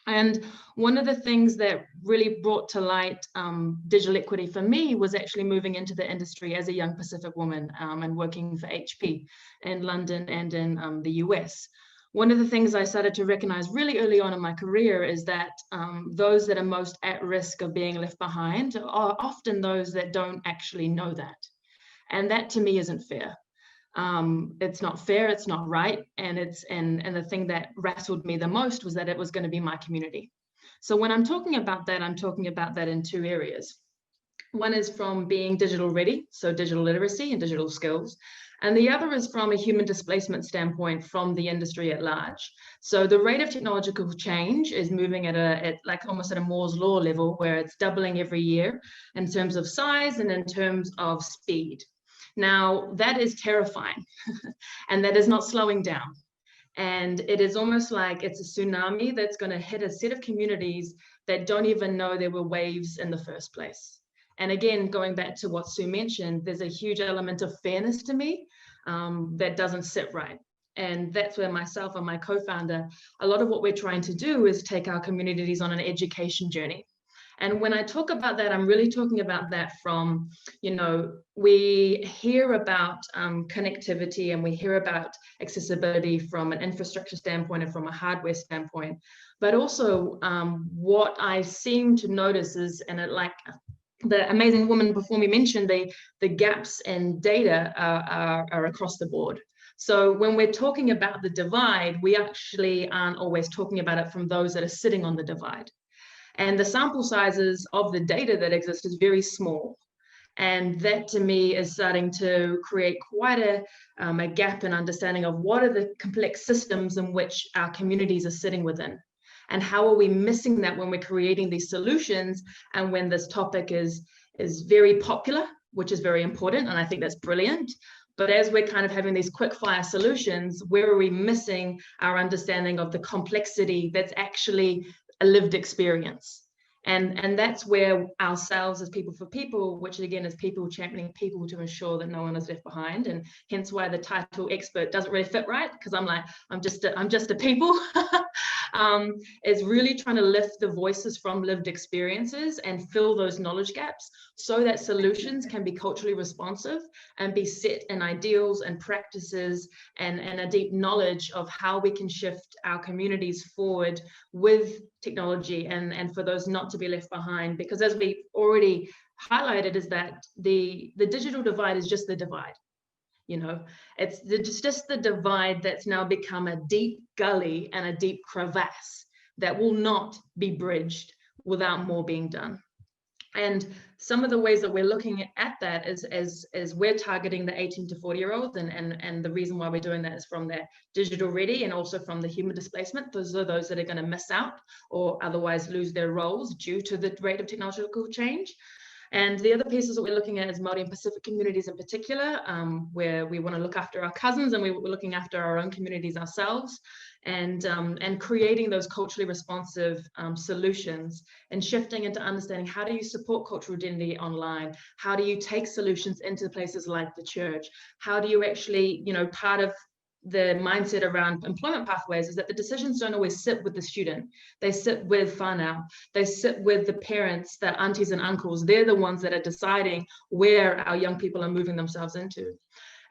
And one of the things that really brought to light digital equity for me was actually moving into the industry as a young Pacific woman and working for HP in London and in the US. One of the things I started to recognize really early on in my career is that those that are most at risk of being left behind are often those that don't actually know that. And that to me isn't fair. It's not fair, it's not right, and the thing that rattled me the most was that it was going to be my community. So when I'm talking about that, I'm talking about that in 2 areas. One is from being digital ready, so digital literacy and digital skills, And the other is from a human displacement standpoint from the industry at large. So the rate of technological change is moving at like almost at a Moore's law level, where it's doubling every year in terms of size and in terms of speed. Now, that is terrifying, and that is not slowing down. And it is almost like it's a tsunami that's going to hit a set of communities that don't even know there were waves in the first place. And again, going back to what Sue mentioned, there's a huge element of fairness to me that doesn't sit right. And that's where myself and my co-founder, a lot of what we're trying to do is take our communities on an education journey. And when I talk about that, I'm really talking about that from, you know, we hear about connectivity and we hear about accessibility from an infrastructure standpoint and from a hardware standpoint. But also what I seem to notice is, and it, like the amazing woman before me mentioned, the gaps in data are across the board. So when we're talking about the divide, we actually aren't always talking about it from those that are sitting on the divide. And the sample sizes of the data that exist is very small. And that to me is starting to create quite a gap in understanding of what are the complex systems in which our communities are sitting within. And how are we missing that when we're creating these solutions and when this topic is very popular, which is very important. And I think that's brilliant. But as we're kind of having these quick fire solutions, where are we missing our understanding of the complexity that's actually a lived experience? And that's where ourselves as People for People, which again is people championing people to ensure that no one is left behind, and hence why the title expert doesn't really fit right, because I'm like, I'm just a people, is really trying to lift the voices from lived experiences and fill those knowledge gaps so that solutions can be culturally responsive and be set in ideals and practices and a deep knowledge of how we can shift our communities forward with technology and for those not to be left behind. Because as we already highlighted, is that the digital divide is just the divide. You know, it's just the divide that's now become a deep gully and a deep crevasse that will not be bridged without more being done. And some of the ways that we're looking at that is we're targeting the 18 to 40-year-olds, and the reason why we're doing that is from their digital ready and also from the human displacement. Those are those that are going to miss out or otherwise lose their roles due to the rate of technological change. And the other pieces that we're looking at is Māori and Pacific communities in particular, where we want to look after our cousins and we're looking after our own communities ourselves, and creating those culturally responsive solutions and shifting into understanding how do you support cultural identity online? How do you take solutions into places like the church? How do you actually, you know, part of the mindset around employment pathways is that the decisions don't always sit with the student. They sit with whānau. They sit with the parents, the aunties and uncles. They're the ones that are deciding where our young people are moving themselves into.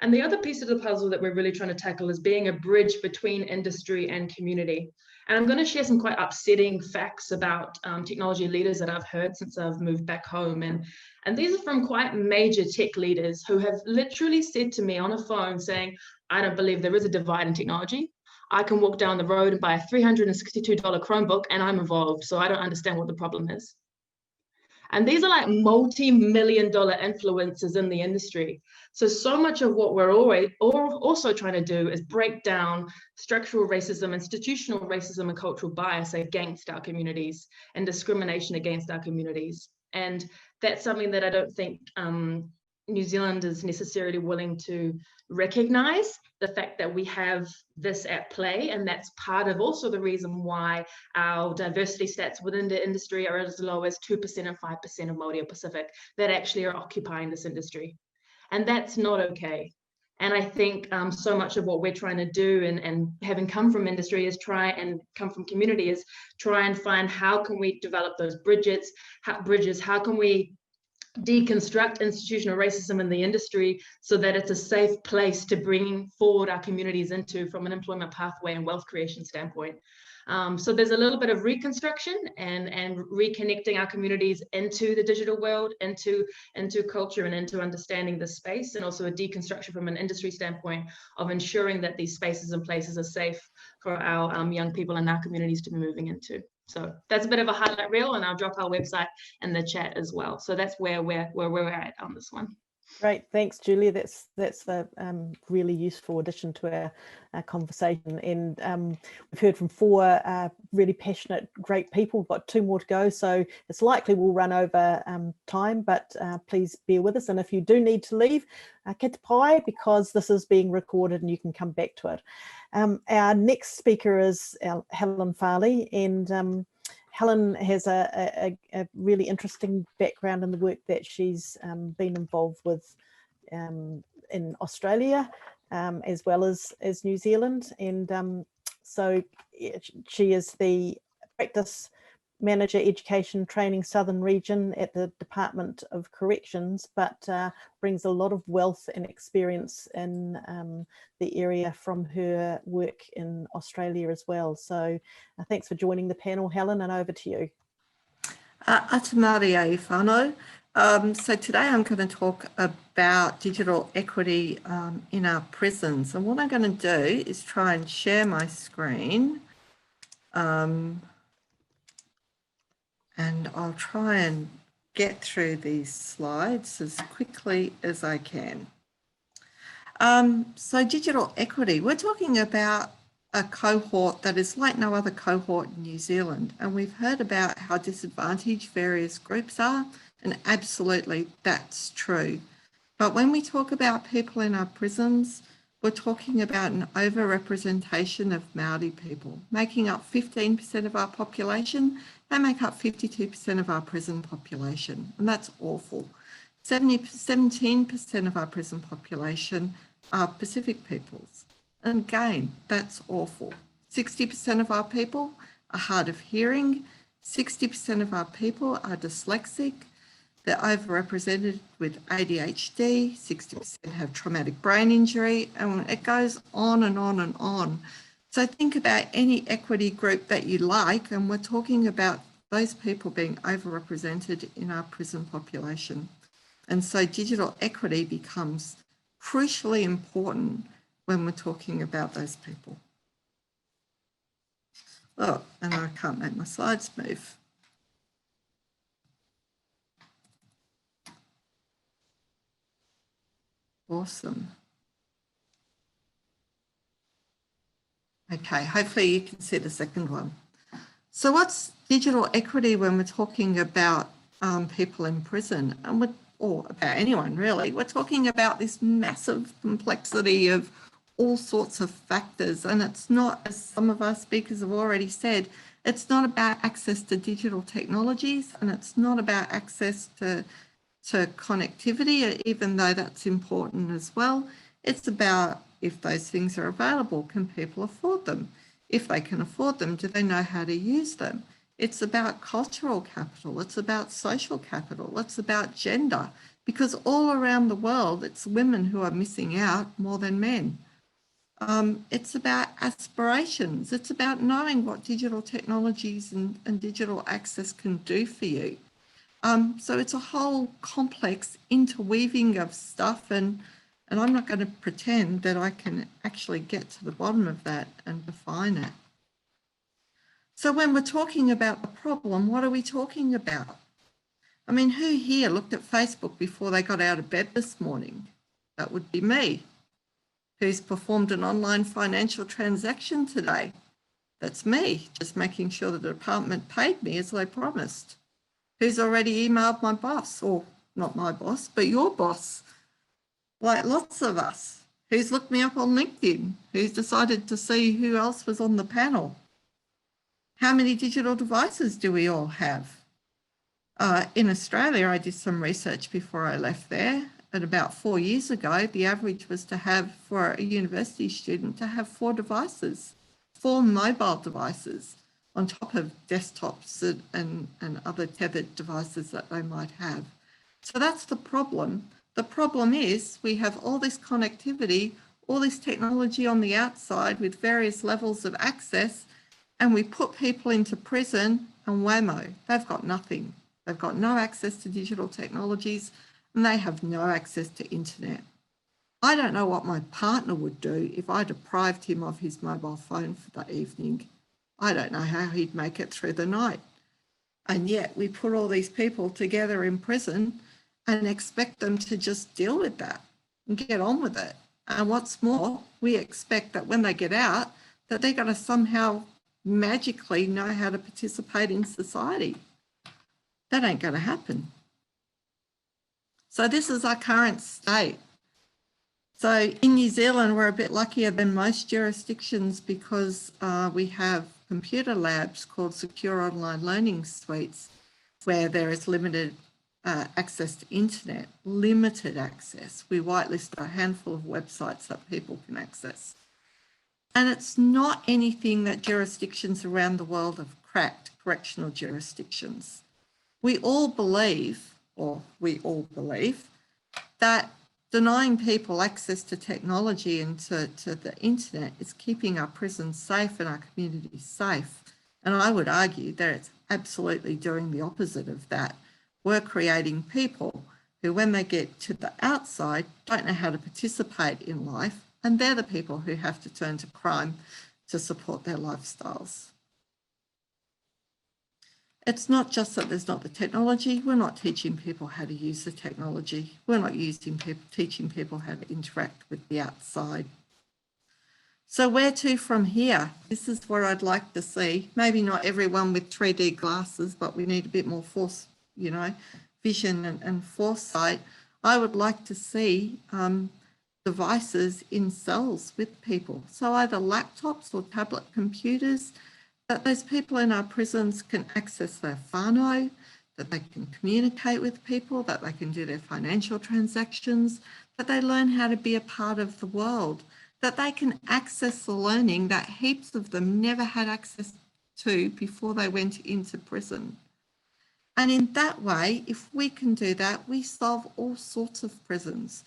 And the other piece of the puzzle that we're really trying to tackle is being a bridge between industry and community. And I'm going to share some quite upsetting facts about technology leaders that I've heard since I've moved back home. And these are from quite major tech leaders who have literally said to me on a phone saying, I don't believe there is a divide in technology. I can walk down the road and buy a $362 Chromebook and I'm involved, so I don't understand what the problem is. And these are like multi-million-dollar influencers in the industry. So much of what we're also trying to do is break down structural racism, institutional racism, and cultural bias against our communities and discrimination against our communities. And that's something that I don't think New Zealand is necessarily willing to recognize, the fact that we have this at play. And that's part of also the reason why our diversity stats within the industry are as low as 2% and 5% of Māori or Pacific that actually are occupying this industry. And that's not okay. And I think so much of what we're trying to do and having come from industry is try and come from community is try and find how can we develop those bridges, how can we deconstruct institutional racism in the industry so that it's a safe place to bring forward our communities into from an employment pathway and wealth creation standpoint. So there's a little bit of reconstruction and reconnecting our communities into the digital world, into culture and into understanding the space, and also a deconstruction from an industry standpoint of ensuring that these spaces and places are safe for our young people and our communities to be moving into. So that's a bit of a highlight reel, and I'll drop our website in the chat as well. So that's where we're at on this one. Great, thanks, Julia. That's a really useful addition to our conversation. And we've heard from 4 really passionate, great people. We've got 2 more to go, so it's likely we'll run over time, but please bear with us. And if you do need to leave, get pai, because this is being recorded and you can come back to it. Our next speaker is Helen Farley, and Helen has a really interesting background in the work that she's been involved with in Australia, as well as New Zealand. And so she is the Practice Manager Education Training Southern Region at the Department of Corrections, but brings a lot of wealth and experience in the area from her work in Australia as well. So thanks for joining the panel, Helen, and over to you. Ata Māori e whānau. So today I'm going to talk about digital equity in our prisons. And what I'm going to do is try and share my screen. And I'll try and get through these slides as quickly as I can. So digital equity, we're talking about a cohort that is like no other cohort in New Zealand. And we've heard about how disadvantaged various groups are, and absolutely that's true. But when we talk about people in our prisons, we're talking about an overrepresentation of Māori people, making up 15% of our population. They make up 52% of our prison population, and that's awful. 17% of our prison population are Pacific peoples. And again, that's awful. 60% of our people are hard of hearing. 60% of our people are dyslexic. They're overrepresented with ADHD. 60% have traumatic brain injury, and it goes on and on and on. So think about any equity group that you like, and we're talking about those people being overrepresented in our prison population. And so digital equity becomes crucially important when we're talking about those people. Oh, and I can't make my slides move. Awesome. Okay, hopefully you can see the second one. So what's digital equity when we're talking about people in prison, and or about anyone really? We're talking about this massive complexity of all sorts of factors, and it's not, as some of our speakers have already said, it's not about access to digital technologies, and it's not about access to connectivity, even though that's important as well. It's about if those things are available, can people afford them? If they can afford them, do they know how to use them? It's about cultural capital. It's about social capital. It's about gender, because all around the world, it's women who are missing out more than men. It's about aspirations. It's about knowing what digital technologies and digital access can do for you. So it's a whole complex interweaving of stuff, and I'm not going to pretend that I can actually get to the bottom of that and define it. So when we're talking about the problem, what are we talking about? I mean, who here looked at Facebook before they got out of bed this morning? That would be me. Who's performed an online financial transaction today? That's me, just making sure that the department paid me as they promised. Who's already emailed my boss, or not my boss, but your boss? Like lots of us. Who's looked me up on LinkedIn? Who's decided to see who else was on the panel? How many digital devices do we all have? In Australia, I did some research before I left there. And about 4 years ago, the average was to have, for a university student, to have 4 devices, 4 mobile devices on top of desktops and other tethered devices that they might have. So that's the problem. The problem is we have all this connectivity, all this technology on the outside with various levels of access, and we put people into prison and whammo, they've got nothing. They've got no access to digital technologies, and they have no access to internet. I don't know what my partner would do if I deprived him of his mobile phone for the evening. I don't know how he'd make it through the night. And yet we put all these people together in prison, and expect them to just deal with that and get on with it. And what's more, we expect that when they get out, that they're going to somehow magically know how to participate in society. That ain't going to happen. So this is our current state. So in New Zealand, we're a bit luckier than most jurisdictions because we have computer labs called secure online learning suites where there is limited access to internet, limited access. We whitelist a handful of websites that people can access. And it's not anything that jurisdictions around the world have cracked, correctional jurisdictions. We all believe that denying people access to technology and to the internet is keeping our prisons safe and our communities safe. And I would argue that it's absolutely doing the opposite of that. We're creating people who, when they get to the outside, don't know how to participate in life, and they're the people who have to turn to crime to support their lifestyles. It's not just that there's not the technology. We're not teaching people how to use the technology. We're not teaching people how to interact with the outside. So where to from here? This is what I'd like to see. Maybe not everyone with 3D glasses, but we need a bit more vision and foresight. I would like to see devices in cells with people. So either laptops or tablet computers, that those people in our prisons can access their whānau, that they can communicate with people, that they can do their financial transactions, that they learn how to be a part of the world, that they can access the learning that heaps of them never had access to before they went into prison. And in that way, if we can do that, we solve all sorts of prisons,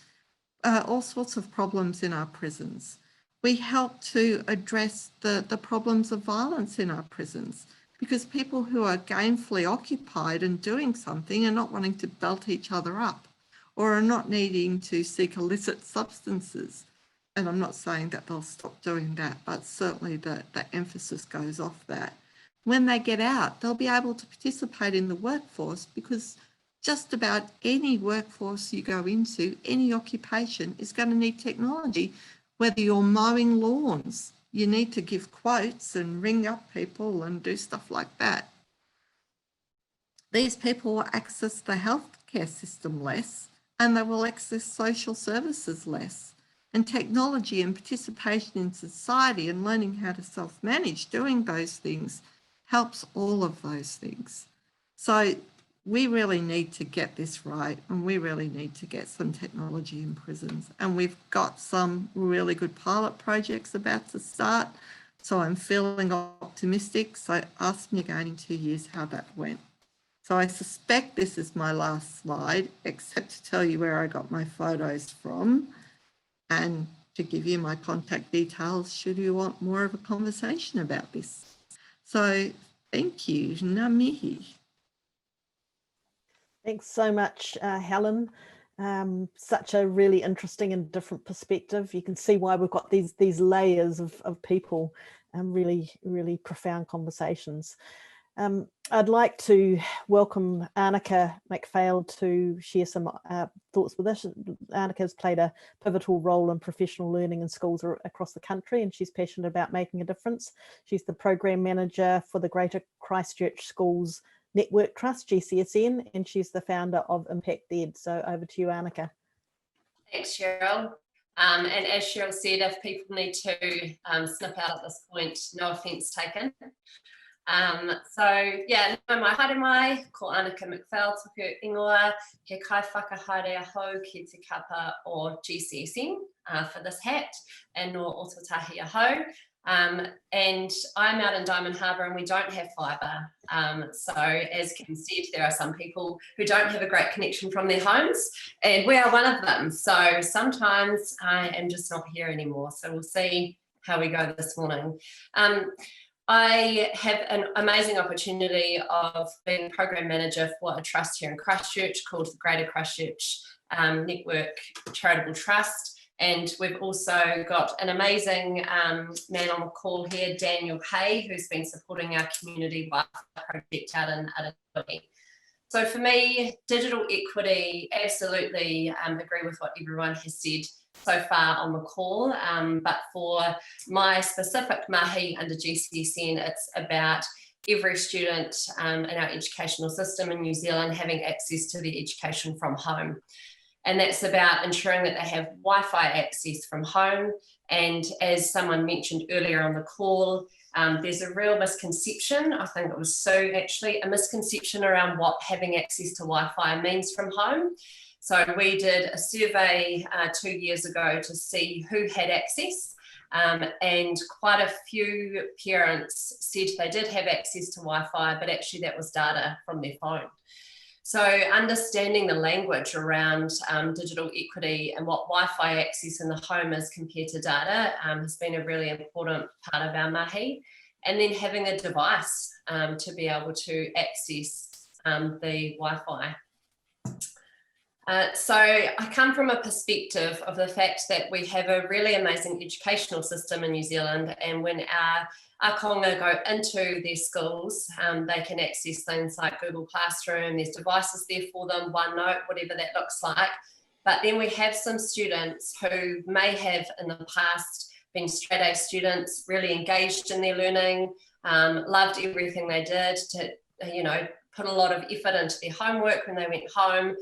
all sorts of problems in our prisons. We help to address the problems of violence in our prisons, because people who are gainfully occupied and doing something are not wanting to belt each other up or are not needing to seek illicit substances. And I'm not saying that they'll stop doing that, but certainly the emphasis goes off that. When they get out, they'll be able to participate in the workforce, because just about any workforce you go into, any occupation is going to need technology. Whether you're mowing lawns, you need to give quotes and ring up people and do stuff like that. These people will access the healthcare system less, and they will access social services less. And technology and participation in society and learning how to self-manage doing those things helps all of those things. So we really need to get this right, and we really need to get some technology in prisons. And we've got some really good pilot projects about to start, so I'm feeling optimistic. So ask me again in 2 years how that went. So I suspect this is my last slide, except to tell you where I got my photos from and to give you my contact details should you want more of a conversation about this. So thank you, ngā mihi. Thanks so much, Helen. Such a really interesting and different perspective. You can see why we've got these layers of people and really profound conversations. I'd like to welcome Annika Mcphail to share some thoughts with us. Annika has played a pivotal role in professional learning in schools across the country, and she's passionate about making a difference. She's the program manager for the Greater Christchurch Schools Network Trust, GCSN, and she's the founder of Impact Ed. So over to you, Annika. Thanks, Cheryl. And as Cheryl said, if people need to snip out at this point, no offence taken. So yeah, no mai haere mai, ko Annika Mcphail tuku ingoa, he kai whakahaere aho ki te kapa o GCSN for this hat, and no Ōtautahi aho. And I'm out in Diamond Harbour and we don't have fibre. So as Kim said, there are some people who don't have a great connection from their homes, and we are one of them. So sometimes I am just not here anymore. So we'll see how we go this morning. I have an amazing opportunity of being program manager for a trust here in Christchurch called the Greater Christchurch Network Charitable Trust. And we've also got an amazing man on the call here, Daniel Hay, who's been supporting our community Wi-Fi project out in Ōtautahi. So for me, digital equity, absolutely agree with what everyone has said so far on the call. But for my specific mahi under GCSN, it's about every student in our educational system in New Zealand having access to their education from home. And that's about ensuring that they have Wi-Fi access from home. And as someone mentioned earlier on the call, there's a real misconception, I think it was Sue actually, a misconception around what having access to Wi-Fi means from home. So we did a survey 2 years ago to see who had access, and quite a few parents said they did have access to Wi-Fi, but actually that was data from their phone. So understanding the language around digital equity and what Wi-Fi access in the home is compared to data has been a really important part of our mahi. And then having a device to be able to access the Wi-Fi. So I come from a perspective of the fact that we have a really amazing educational system in New Zealand, and when our konga go into their schools, they can access things like Google Classroom, there's devices there for them, OneNote, whatever that looks like. But then we have some students who may have in the past been straight A students, really engaged in their learning, loved everything they did, to, put a lot of effort into their homework when they went home.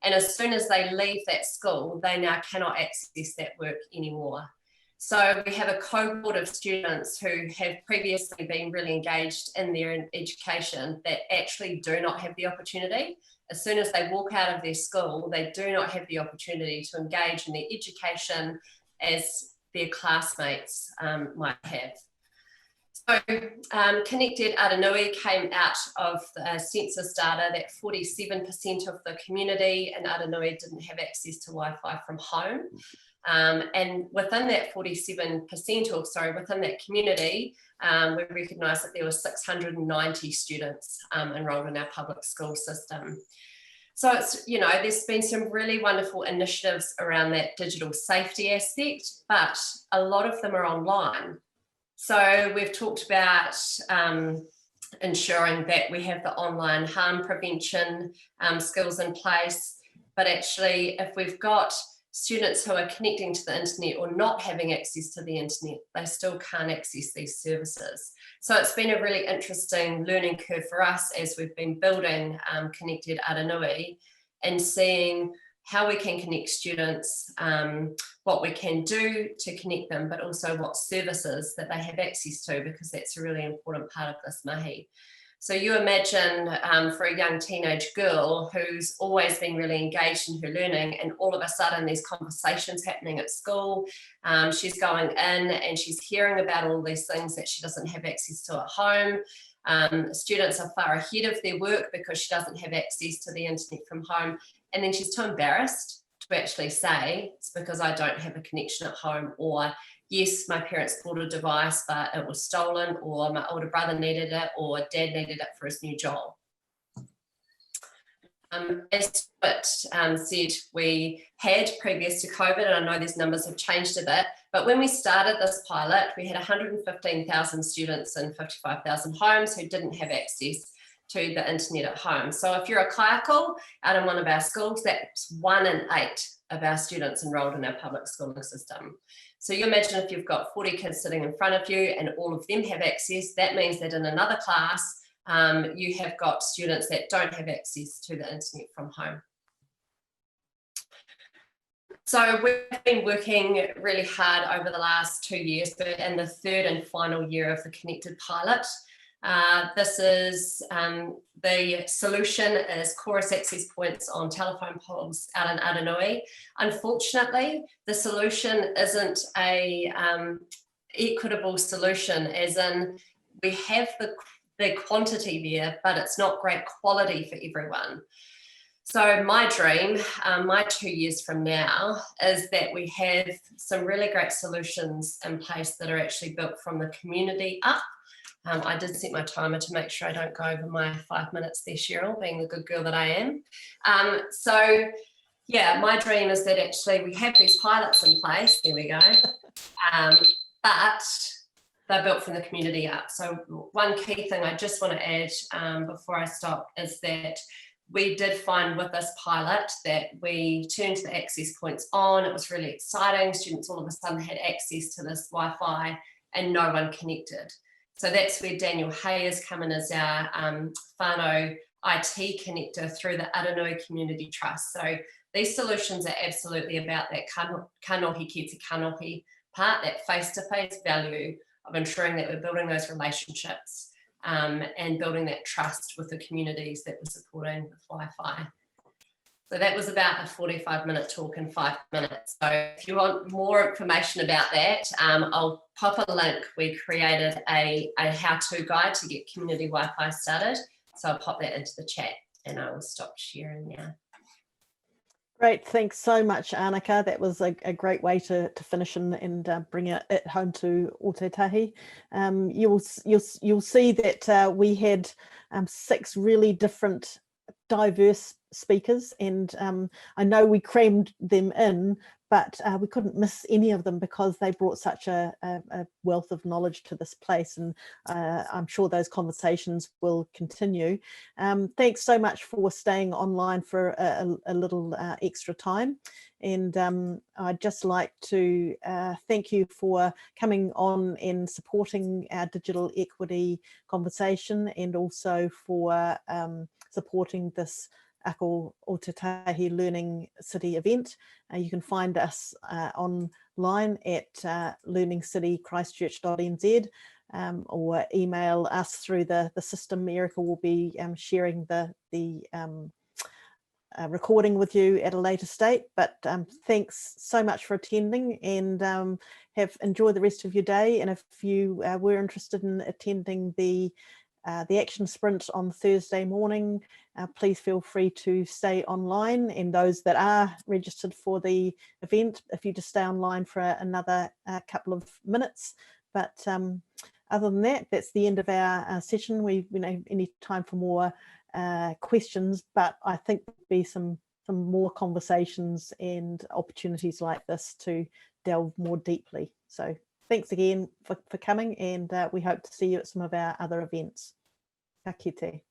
And as soon as they leave that school, they now cannot access that work anymore. So we have a cohort of students who have previously been really engaged in their education that actually do not have the opportunity. As soon as they walk out of their school, they do not have the opportunity to engage in their education as their classmates might have. So Connected Aranui came out of the census data that 47% of the community in Aranui didn't have access to Wi-Fi from home. And within that 47%, or sorry, within that community, we recognised that there were 690 students enrolled in our public school system. So it's, there's been some really wonderful initiatives around that digital safety aspect, but a lot of them are online. So we've talked about ensuring that we have the online harm prevention skills in place, but actually if we've got students who are connecting to the internet or not having access to the internet, they still can't access these services. So it's been a really interesting learning curve for us as we've been building Connected Aranui and seeing how we can connect students, what we can do to connect them, but also what services that they have access to, because that's a really important part of this mahi. So you imagine for a young teenage girl who's always been really engaged in her learning, and all of a sudden there's conversations happening at school, she's going in and she's hearing about all these things that she doesn't have access to at home. Students are far ahead of their work because she doesn't have access to the internet from home. And then she's too embarrassed to actually say, it's because I don't have a connection at home, or yes, my parents bought a device, but it was stolen, or my older brother needed it, or dad needed it for his new job. As Stuart said, we had previous to COVID, and I know these numbers have changed a bit, but when we started this pilot, we had 115,000 students in 55,000 homes who didn't have access to the internet at home. So if you're a kaiako out in one of our schools, that's 1 in 8 of our students enrolled in our public schooling system. So you imagine if you've got 40 kids sitting in front of you and all of them have access, that means that in another class, you have got students that don't have access to the internet from home. So we've been working really hard over the last 2 years, in the third and final year of the Connected pilot. This is the solution is chorus access points on telephone poles out in Aranui. Unfortunately, the solution isn't a equitable solution, as in we have the quantity there, but it's not great quality for everyone. So my dream, my 2 years from now, is that we have some really great solutions in place that are actually built from the community up. I did set my timer to make sure I don't go over my 5 minutes there, Cheryl, being the good girl that I am. So yeah, my dream is that actually we have these pilots in place, there we go, but they're built from the community up. So one key thing I just want to add before I stop is that we did find with this pilot that we turned the access points on. It was really exciting. Students all of a sudden had access to this Wi-Fi and no one connected. So that's where Daniel Hay has come in as our whānau IT connector through the Aranui Community Trust. So these solutions are absolutely about that kanohi ki te kanohi part, that face-to-face value of ensuring that we're building those relationships and building that trust with the communities that we're supporting with Wi-Fi. So that was about a 45-minute talk in 5 minutes. So if you want more information about that, I'll pop a link. We created a how-to guide to get community Wi-Fi started. So I'll pop that into the chat and I will stop sharing now. Great, thanks so much, Annika. That was a great way to finish and bring it home to Ōtautahi. You'll see that we had 6 really different, diverse speakers, and I know we crammed them in, but we couldn't miss any of them because they brought such a wealth of knowledge to this place, and I'm sure those conversations will continue. Thanks so much for staying online for a little extra time, and I'd just like to thank you for coming on and supporting our digital equity conversation, and also for supporting this Ōtautahi Learning City event. You can find us online at learningscitychristchurch.nz or email us through the system. Erica will be sharing the recording with you at a later date. But thanks so much for attending, and enjoy the rest of your day. And if you were interested in attending the action sprint on Thursday morning, please feel free to stay online, and those that are registered for the event, if you just stay online for another couple of minutes. But other than that, that's the end of our session. We have any time for more questions, but I think there'll be some more conversations and opportunities like this to delve more deeply. So thanks again for coming, and we hope to see you at some of our other events. Ka kite.